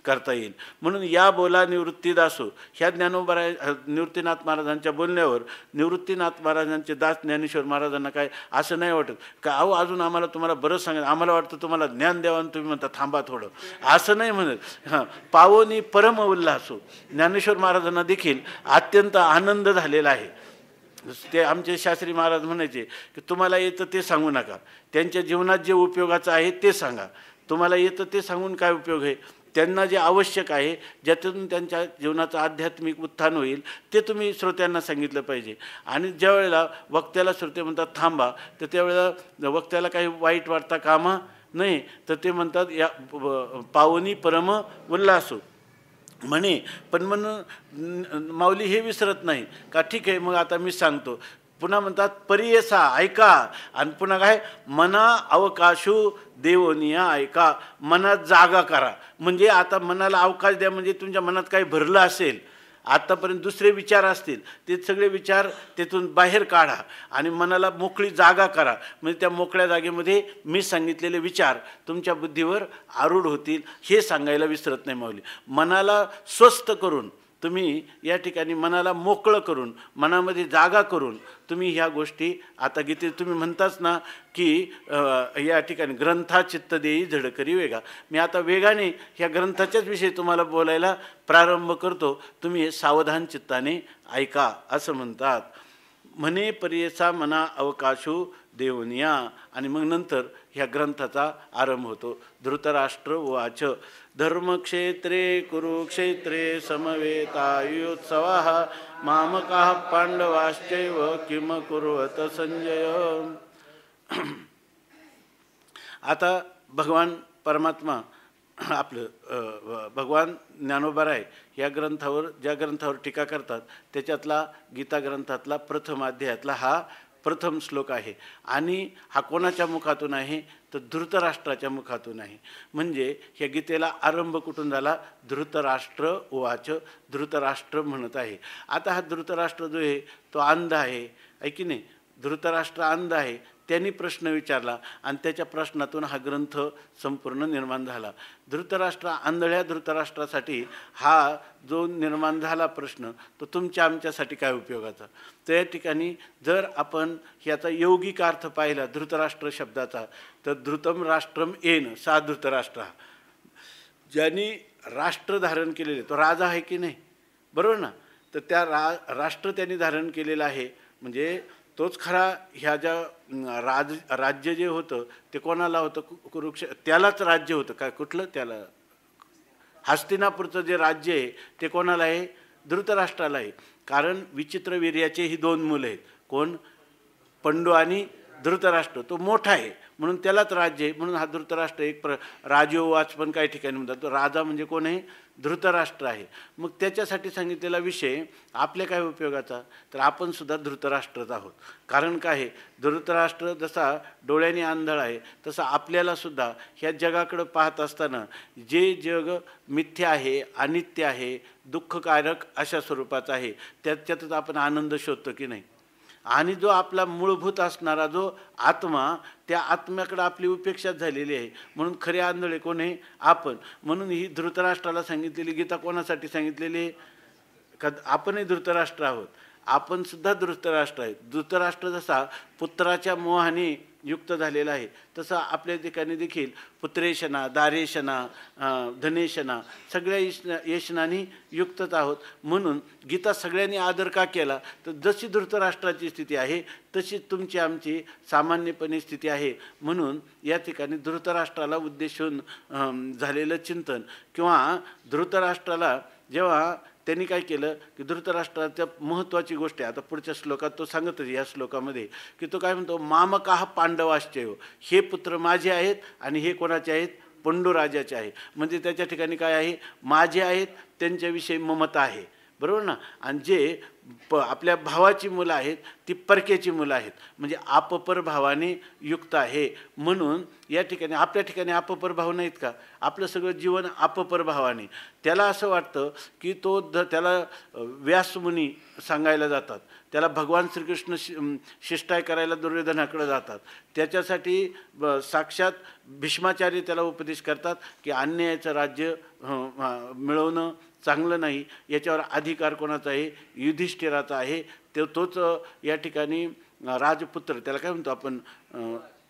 करता येईल. म्हणून या बोला निवृत्तीदासो ह्या निवृत्तीनाथ महाराजांच्या बोलण्यावर निवृत्तीनाथ महाराजांचे दास ज्ञानेश्वर महाराजांना काय असं नाही वाटत का अहो अजून आम्हाला तुम्हाला बरं सांगा, आम्हाला वाटतं तुम्हाला ज्ञान द्यावं तुम्ही म्हणता थांबा थोडं, असं नाही म्हणत. हां, पावोनी परम उल्हासो. ज्ञानेश्वर महाराजांना देखील अत्यंत आनंद झालेला आहे. ते आमचे शास्त्री महाराज म्हणायचे की तुम्हाला येतं ते सांगू नका, त्यांच्या जीवनात जे उपयोगाचं आहे ते सांगा. तुम्हाला येतं ते सांगून काय उपयोग आहे, त्यांना जे आवश्यक आहे, ज्यातून त्यांच्या जीवनाचं आध्यात्मिक उत्थान होईल, ते तुम्ही श्रोत्यांना सांगितलं पाहिजे. आणि ज्या वेळेला वक्त्याला श्रोते म्हणतात थांबा, तर त्यावेळेला वक्त्याला काही वाईट वाटता कामा नाही, तर ते म्हणतात या पावनी परम उल्हासू म्हणे. पण म्हणून माऊली हे विसरत नाही का, ठीक आहे मग आता मी सांगतो. पुन्हा म्हणतात परियसा ऐका, आणि पुन्हा काय, मना अवकाशू देवनिया ऐका, मनात जागा करा. म्हणजे आता मनाला अवकाश द्या, म्हणजे तुमच्या मनात काही भरलं असेल, आत्तापर्यंत दुसरे विचार असतील, ते सगळे विचार तिथून बाहेर काढा आणि मनाला मोकळी जागा करा. म्हणजे त्या मोकळ्या जागेमध्ये मी सांगितलेले विचार तुमच्या बुद्धीवर आरूढ होतील, हे सांगायला विसरत नाही माऊली. मनाला स्वस्थ करून तुम्ही या ठिकाणी मनाला मोकळं करून, मनामध्ये जागा करून तुम्ही ह्या गोष्टी, आता गीते तुम्ही म्हणताच ना की या ठिकाणी ग्रंथा चित्त देई झडकरी वेगा. मी आता वेगाने ह्या ग्रंथाच्याच विषयी तुम्हाला बोलायला प्रारंभ करतो. तुम्ही सावधान चित्ताने ऐका असं म्हणतात. म्हणे परियसा मना अवकाशू देवनिया. आणि मग नंतर ह्या ग्रंथाचा आरंभ होतो. धृतराष्ट्र उवाच धर्मक्षेत्रे कुरुक्षेत्रे समवेतायुत्सवाः मामकाः पांडवाश्चैव किम कुर्वत संजय. आता भगवान परमात्मा आपलं भगवान ज्ञानोबाराय या ग्रंथावर, ज्या ग्रंथावर टीका करतात, त्याच्यातला गीता ग्रंथातला प्रथम अध्यायातला हा प्रथम श्लोक आहे. आणि हा कोणाच्या मुखातून आहे, तर धृतराष्ट्राच्या मुखातून आहे. म्हणजे ह्या गीतेला आरंभ कुठून झाला, धृतराष्ट्र उवाच, धृतराष्ट्र म्हणत आहे. आता हा धृतराष्ट्र जो आहे तो अंध आहे की नाही. धृतराष्ट्र अंध आहे, त्यांनी प्रश्न विचारला आणि त्याच्या प्रश्नातून हा ग्रंथ संपूर्ण निर्माण झाला. धृतराष्ट्र, आंधळ्या धृतराष्ट्रासाठी हा जो निर्माण झाला प्रश्न, तो तुमच्या आमच्यासाठी काय उपयोगाचा. तर या ठिकाणी जर आपण याचा यौगिक अर्थ पाहिला धृतराष्ट्र शब्दाचा, तर धृतम राष्ट्रम येन सा धृतराष्ट्र. ज्यांनी राष्ट्र धारण केलेले, तो राजा आहे की नाही, बरोबर ना. तर त्या राष्ट्र त्यांनी धारण केलेलं आहे, म्हणजे तोच खरा. ह्या ज्या राज्य जे होतं ते कोणाला होतं, त्यालाच राज्य होतं काय, कुठलं, त्याला हस्तिनापूरचं जे राज्य आहे ते कोणाला आहे, धृतराष्ट्राला आहे. कारण विचित्रवीर्याचे ही दोन मुलं आहेत, कोण, पंडू आणि धृतराष्ट्र. तो मोठा आहे म्हणून त्यालाच राज्य आहे, म्हणून हा धृतराष्ट्र एक राजोवाच पण काही ठिकाणी म्हणतात. तो राजा म्हणजे कोण आहे, धृतराष्ट्र आहे. मग त्याच्यासाठी सांगितलेला विषय आपल्या काय उपयोगाचा, तर आपण सुद्धा धृतराष्ट्रच आहोत. कारण काय आहे, धृतराष्ट्र जसा डोळ्याने आंधळ आहे, तसं आपल्याला सुद्धा ह्या जगाकडं पाहत असताना जे जग मिथ्या आहे, अनित्य आहे, दुःखकारक अशा स्वरूपाचं आहे, त्याच्यातच आपण आनंद शोधतो की नाही. आणि जो आपला मूलभूत असणारा जो आत्मा, त्या आत्म्याकडे आपली उपेक्षा झालेली आहे. म्हणून खरे आंधळे कोण आहे, आपण. म्हणून ही धृतराष्ट्राला सांगितलेली गीता कोणासाठी सांगितलेली आहे, का आपणही धृतराष्ट्र आहोत. आपण सुद्धा धृतराष्ट्र आहेत. धृतराष्ट्र जसा पुत्राच्या मोहाने युक्त झालेला आहे, तसं आपल्या ठिकाणी देखील पुत्रेशना, दारेशना, धनेशना सगळ्या येशनानी युक्तच आहोत. म्हणून गीता सगळ्यांनी आदर का केला, तर जशी धृतराष्ट्राची स्थिती आहे तशी तुमची आमची सामान्यपणे स्थिती आहे. म्हणून या ठिकाणी धृतराष्ट्राला उद्देशून झालेलं चिंतन, किंवा धृतराष्ट्राला जेव्हा त्यांनी काय केलं की धृतराष्ट्राच्या महत्त्वाची गोष्ट आहे. आता पुढच्या श्लोकात तो सांगतच, या श्लोकामध्ये की तो काय म्हणतो, मामकाः पांडवाश्चैव, हे पुत्र माझे आहेत आणि हे कोणाचे आहेत, पंडूराजाचे आहे. म्हणजे त्याच्या ठिकाणी काय आहे, माझे आहेत, त्यांच्याविषयी ममता आहे, बरोबर ना. आणि जे आपल्या भावाची मुलं आहेत ती परक्याची मुलं आहेत, म्हणजे आपपर भावाने युक्त आहे. म्हणून या ठिकाणी आपल्या ठिकाणी आपपर भाव नाहीत का, आपलं सगळं जीवन आपपर भावाने. त्याला असं वाटतं की तो त्याला व्यासमुनी सांगायला जातात, त्याला भगवान श्रीकृष्ण शिष्टाय करायला दुर्योधनाकडे जातात, त्याच्यासाठी साक्षात भीष्माचार्य त्याला उपदेश करतात की अन्यायाचं राज्य मिळवणं चांगलं नाही, याच्यावर अधिकार कोणाचा आहे, युधिष्ठिराचा आहे. तोच या ठिकाणी राजपुत्र, त्याला काय म्हणतो आपण,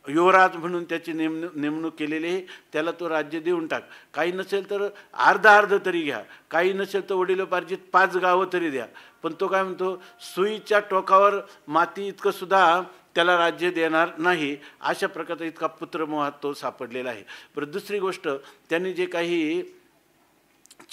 युवराज म्हणून त्याची नेमणूक केलेली आहे. त्याला तो राज्य देऊन टाक, काही नसेल तर अर्ध तरी घ्या, काही नसेल तर वडिलोपार्जित 5 गावं तरी द्या. पण तो काय म्हणतो, सुईच्या टोकावर माती इतकं सुद्धा त्याला राज्य देणार नाही. अशा प्रकारचा इतका पुत्रमोहात तो सापडलेला आहे. बरं, दुसरी गोष्ट, त्यांनी जे काही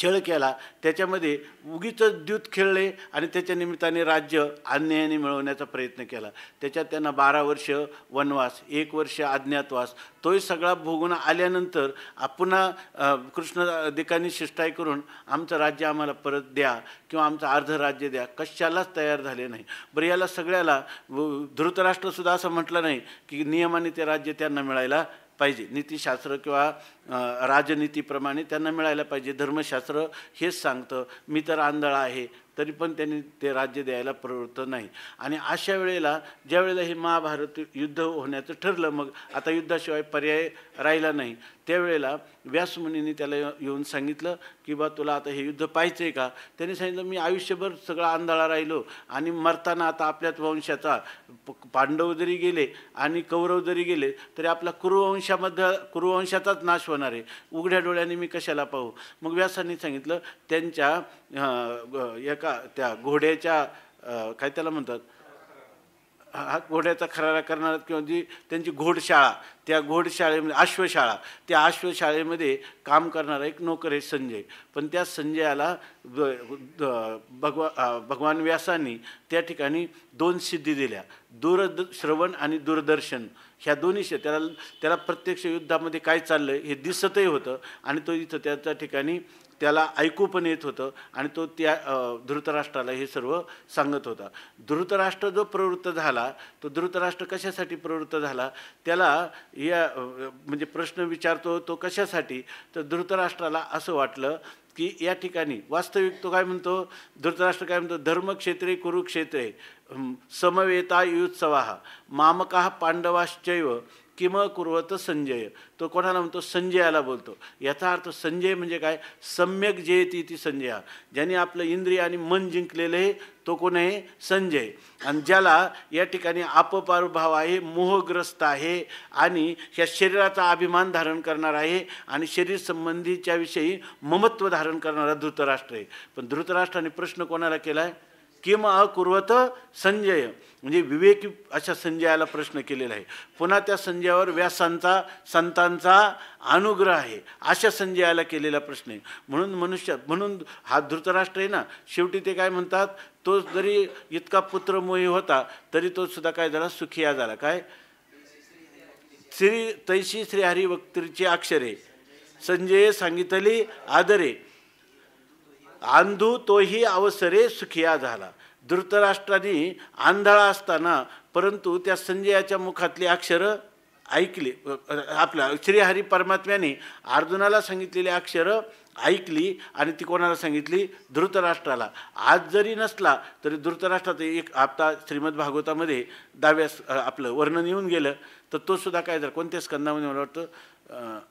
छळ केला, त्याच्यामध्ये उगीच द्यूत खेळले आणि त्याच्या निमित्ताने राज्य अन्यायाने मिळवण्याचा प्रयत्न केला. त्याच्यात त्यांना 12 वर्ष वनवास, 1 वर्ष अज्ञातवास, तोही सगळा भोगून आल्यानंतर पुन्हा कृष्णदिकांनी शिष्टाई करून आमचं राज्य आम्हाला परत द्या किंवा आमचं अर्ध राज्य द्या, कशालाच तयार झाले नाही. बरं, याला सगळ्याला धृतराष्ट्रसुद्धा असं म्हटलं नाही की नियमाने ते राज्य त्यांना मिळायला पाहिजे, नीतिशास्त्र किंवा राजनीतीप्रमाणे त्यांना मिळायला पाहिजे. धर्मशास्त्र हेच सांगतं. मी तर आंधळा आहे, तरी पण त्यांनी ते राज्य द्यायला प्रवृत्त नाही. आणि अशा वेळेला ज्या वेळेला हे महाभारत युद्ध होण्याचं ठरलं, मग आता युद्धाशिवाय पर्याय राहिला नाही, त्यावेळेला व्यासमुनींनी त्याला येऊन सांगितलं की बा तुला आता हे युद्ध पाहायचं आहे का? त्यांनी सांगितलं मी आयुष्यभर सगळं आंधळा राहिलो आणि मरताना आता आपल्याच वंशाचा पांडव जरी गेले आणि कौरव जरी गेले तरी आपला कुरुवंशाचाच नाश होणार आहे, उघड्या डोळ्याने मी कशाला पाहू? मग व्यासांनी सांगितलं त्यांच्या एका त्या घोड्याच्या काय त्याला म्हणतात, हा घोड्याचा खरारा करणारा किंवा जी त्यांची घोडशाळा, त्या घोडशाळेमध्ये अश्वशाळा, त्या अश्वशाळेमध्ये काम करणारा एक नोकर आहे संजय. पण त्या संजयाला भगवान व्यासांनी त्या ठिकाणी 2 सिद्धी दिल्या, दूरश्रवण आणि दूरदर्शन. ह्या दोन्ही त्याला प्रत्यक्ष युद्धामध्ये काय चाललं हे दिसतही होतं आणि तो इथं त्याच्या ठिकाणी त्याला ऐकू पण येत होतं आणि तो त्या धृतराष्ट्राला हे सर्व सांगत होता. धृतराष्ट्र जो प्रवृत्त झाला, तो धृतराष्ट्र कशासाठी प्रवृत्त झाला, त्याला या म्हणजे प्रश्न विचारतो तो कशासाठी, तर धृतराष्ट्राला असं वाटलं की या ठिकाणी वास्तविक तो काय म्हणतो, धृतराष्ट्र काय म्हणतो, धर्मक्षेत्रे कुरुक्षेत्रे समवेता युत्सवाः मामकाः पांडवाश्चैव किम कुर्वत संजय. तो कोणाला म्हणतो, संजयाला बोलतो. याचा अर्थ संजय म्हणजे काय, सम्यक जयती ती संजय, ज्याने आपलं इंद्रिय आणि मन जिंकलेलं आहे तो कोण आहे, संजय. आणि ज्याला या ठिकाणी अपपारुभाव आहे, मोहग्रस्त आहे आणि ह्या शरीराचा अभिमान धारण करणार आहे आणि शरीर संबंधीच्या विषयी ममत्व धारण करणारा धृतराष्ट्र आहे. पण धृतराष्ट्राने प्रश्न कोणाला केला आहे, किम अकुर्वत संजय, म्हणजे विवेकी अशा संजयाला प्रश्न केलेला आहे. पुन्हा त्या संजयावर व्यासांचा संतांचा अनुग्रह आहे अशा संजयाला केलेला प्रश्न आहे. म्हणून हा धृतराष्ट्र आहे ना, शेवटी ते काय म्हणतात, तो जरी इतका पुत्रमोही होता तरी तो सुद्धा काय झाला, सुखिया झाला. काय तैशी श्रीहरी वक्तीची अक्षरे संजय सांगितली आदरे, आंधू तोही अवसरे सुखिया झाला. धृतराष्ट्राने आंधळा असताना परंतु त्या संजयाच्या मुखातली अक्षरं ऐकली. आपल्या श्रीहरी परमात्म्याने अर्जुनाला सांगितलेली अक्षरं ऐकली आणि ती कोणाला सांगितली, धृतराष्ट्राला. आज जरी नसला तरी धृतराष्ट्राचं एक आता श्रीमद भागवतामध्ये 10व्या आपलं वर्णन येऊन गेलं, तर तो सुद्धा काय झाला, कोणत्या स्कंदामध्ये मला वाटतं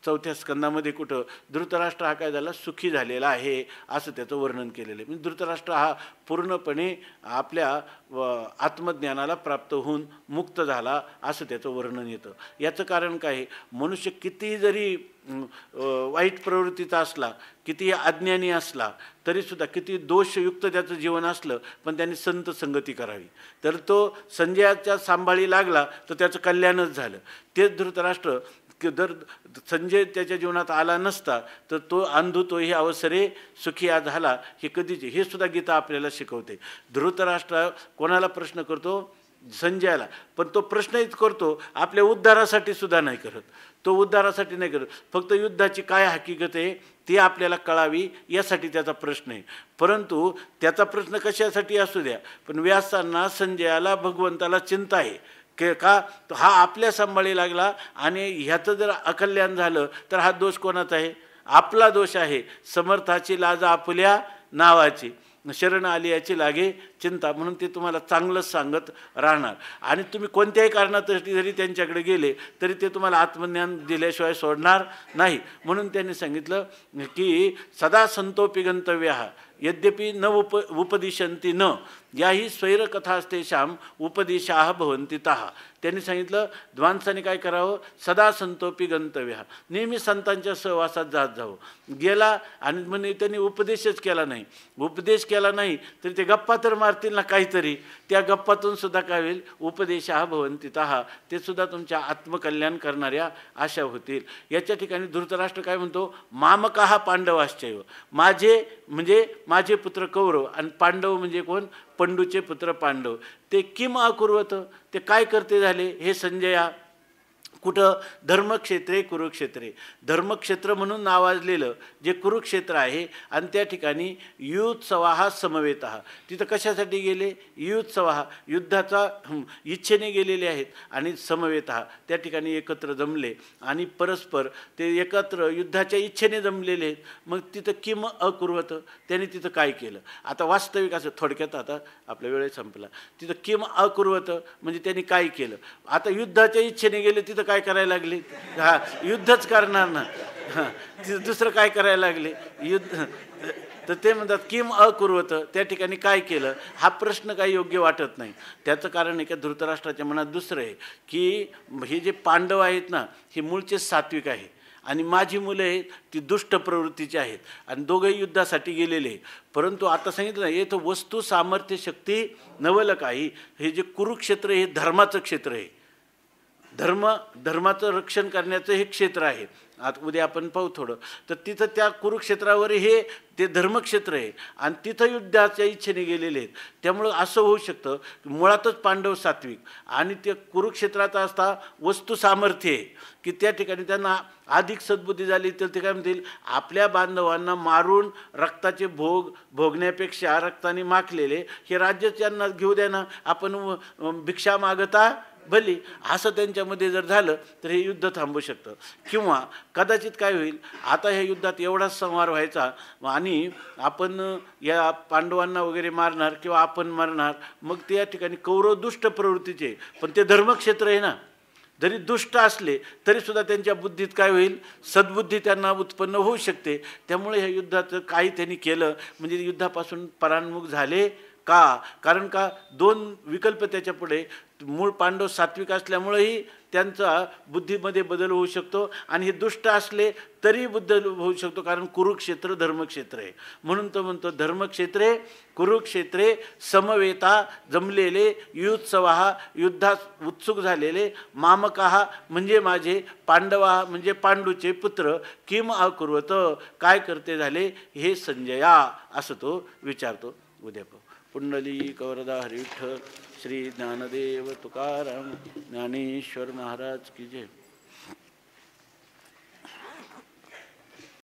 4थ्या स्कंदामध्ये कुठं धृतराष्ट्र हा काय झाला, सुखी झालेला आहे असं त्याचं वर्णन केलेलं आहे. म्हणजे धृतराष्ट्र हा पूर्णपणे आपल्या आत्मज्ञानाला प्राप्त होऊन मुक्त झाला असं त्याचं वर्णन येतं. याचं कारण काय आहे, मनुष्य कितीही जरी वाईट प्रवृत्तीचा असला, कितीही अज्ञानी असला तरीसुद्धा, किती दोषयुक्त त्याचं जीवन असलं पण त्यांनी संत संगती करावी, तर तो संजयाच्या सांभाळी लागला तर त्याचं कल्याणच झालं. तेच धृतराष्ट्र जर संजय त्याच्या जीवनात आला नसता तर तो अंधू तोही अवसरे सुखिया झाला, हे कधीचे, हे सुद्धा गीता आपल्याला शिकवते. धृतराष्ट्र कोणाला प्रश्न करतो, संजयाला. पण तो प्रश्नच करतो आपल्या उद्धारासाठी सुद्धा नाही करत, तो उद्धारासाठी नाही करत, फक्त युद्धाची काय हकीकत आहे ती आपल्याला कळावी यासाठी त्याचा प्रश्न आहे. परंतु त्याचा प्रश्न कशासाठी असू द्या, पण व्यासांना संजयाला भगवंताला चिंता आहे का हा आपल्या सांभाळी लागला आणि ह्याचं जर अकल्याण झालं तर हा दोष कोणाचा आहे, आपला दोष आहे. समर्थाची लाज आपल्या नावाची, शरण आली याची लागे चिंता. म्हणून ते तुम्हाला चांगलंच सांगत राहणार आणि तुम्ही कोणत्याही कारणासाठी जरी त्यांच्याकडे गेले तरी ते तुम्हाला आत्मज्ञान दिल्याशिवाय सोडणार नाही. म्हणून त्यांनी सांगितलं की सदा संतोपि गंतव्यः यद्यपि न उपदिशन्ति न याही स्वैरकथास्तेषां उपदेशाः भवन्ति ताः. त्यांनी सांगितलं द्वांसाने काय करावं, सदा संतोपि गंतव्यः, नेहमी संतांच्या सहवासात जात जावं. गेला आणि म्हणजे त्यांनी उपदेशच केला नाही, उपदेश केला नाही तरी ते गप्पा तर मारतील ना काहीतरी, त्या गप्पातून सुद्धा काय होईल, उपदेशा भवन्तितः, ते सुद्धा तुमच्या आत्मकल्याण करणाऱ्या आशा होतील. याच्या ठिकाणी धृतराष्ट्र काय म्हणतो, मामकाः पांडवाश्चैव, माझे म्हणजे माझे पुत्र कौरव आणि पांडव म्हणजे कोण, पंडूचे पुत्र पांडव, ते किम अकुर्वत, ते काय करते झाले, हे संजया. कुठं, धर्मक्षेत्रे कुरुक्षेत्रे, धर्मक्षेत्र म्हणून नावाजलेलं जे कुरुक्षेत्र आहे आणि त्या ठिकाणी युत्सवाः समवेतः, तिथं कशासाठी गेले, युत्सवाः, युद्धाचा इच्छेने गेलेले आहेत, आणि समवेतः त्या ठिकाणी एकत्र जमले आणि परस्पर ते एकत्र युद्धाच्या इच्छेने जमलेले आहेत. मग तिथं किम अकुर्वत, त्याने तिथं काय केलं. आता वास्तविक असं थोडक्यात, आता आपल्या वेळेत संपला, तिथं किम अकुर्वत म्हणजे त्यांनी काय केलं. आता युद्धाच्या इच्छेने गेले, तिथं काय करायला लागले, हा युद्धच करणार ना, हां तिथं दुसरं काय करायला लागले, युद्ध. तर ते म्हणतात किम अकुर्वत, त्या ठिकाणी काय केलं, हा प्रश्न काही योग्य वाटत नाही. त्याचं कारण आहे का, धृतराष्ट्राच्या मनात दुसरं आहे की हे जे पांडव आहेत ना, हे मूळचे सात्विक आहे आणि माझी मुलं आहेत ती दुष्ट प्रवृत्तीची आहेत आणि दोघंही युद्धासाठी गेलेले. परंतु आता सांगितलं ना, येतं वस्तू सामर्थ्य शक्ती नवल काही, हे जे कुरुक्षेत्र हे धर्माचं क्षेत्र आहे, धर्माचं रक्षण करण्याचं हे क्षेत्र आहे. आता उद्या आपण पाहू थोडं, तर तिथं त्या कुरुक्षेत्रावर हे ते धर्मक्षेत्र आहे आणि तिथं युद्धाच्या इच्छेने गेलेले आहेत. त्यामुळं असं होऊ शकतं की मुळातच पांडव सात्विक आणि ते कुरुक्षेत्राचा असता वस्तू सामर्थ्य आहे की त्या ठिकाणी त्यांना अधिक सद्बुद्धी झाली, तर ते काय म्हणतील, आपल्या बांधवांना मारून रक्ताचे भोग भोगण्यापेक्षा रक्ताने माखलेले हे राज्य त्यांना घेऊ द्या ना, आपण भिक्षा मागता भली, असं त्यांच्यामध्ये जर झालं तर हे युद्ध थांबू शकतं. किंवा कदाचित काय होईल, आता ह्या युद्धात एवढाच संहार व्हायचा आणि आपण या पांडवांना वगैरे मारणार किंवा आपण मारणार, मग त्या ठिकाणी कौरव दुष्ट प्रवृत्तीचे, पण ते धर्मक्षेत्र आहे ना, जरी दुष्ट असले तरीसुद्धा त्यांच्या बुद्धीत काय होईल, सद्बुद्धी त्यांना उत्पन्न होऊ शकते. त्यामुळे ह्या युद्धाचं काही त्यांनी केलं म्हणजे युद्धापासून परांमुख झाले का, कारण का दोन विकल्प त्याच्या पुढे, मूळ पांडव सात्विक असल्यामुळेही त्यांचा बुद्धीमध्ये बदल होऊ शकतो आणि हे दुष्ट असले तरी बदल होऊ शकतो, कारण कुरुक्षेत्र धर्मक्षेत्र आहे. म्हणून तो म्हणतो धर्मक्षेत्रे कुरुक्षेत्रे समवेता, जमलेले, युत्सवाः युद्धात उत्सुक झालेले, मामकाः म्हणजे माझे, पांडवा म्हणजे पांडूचे पुत्र, किम अकुर्वत काय करते झाले, हे संजया, असं तो विचारतो. उद्या पाहू. पुंडलिक वरदा हरी विठ्ठल, श्री ज्ञानदेव तुकाराम ज्ञानेश्वर महाराज की जय.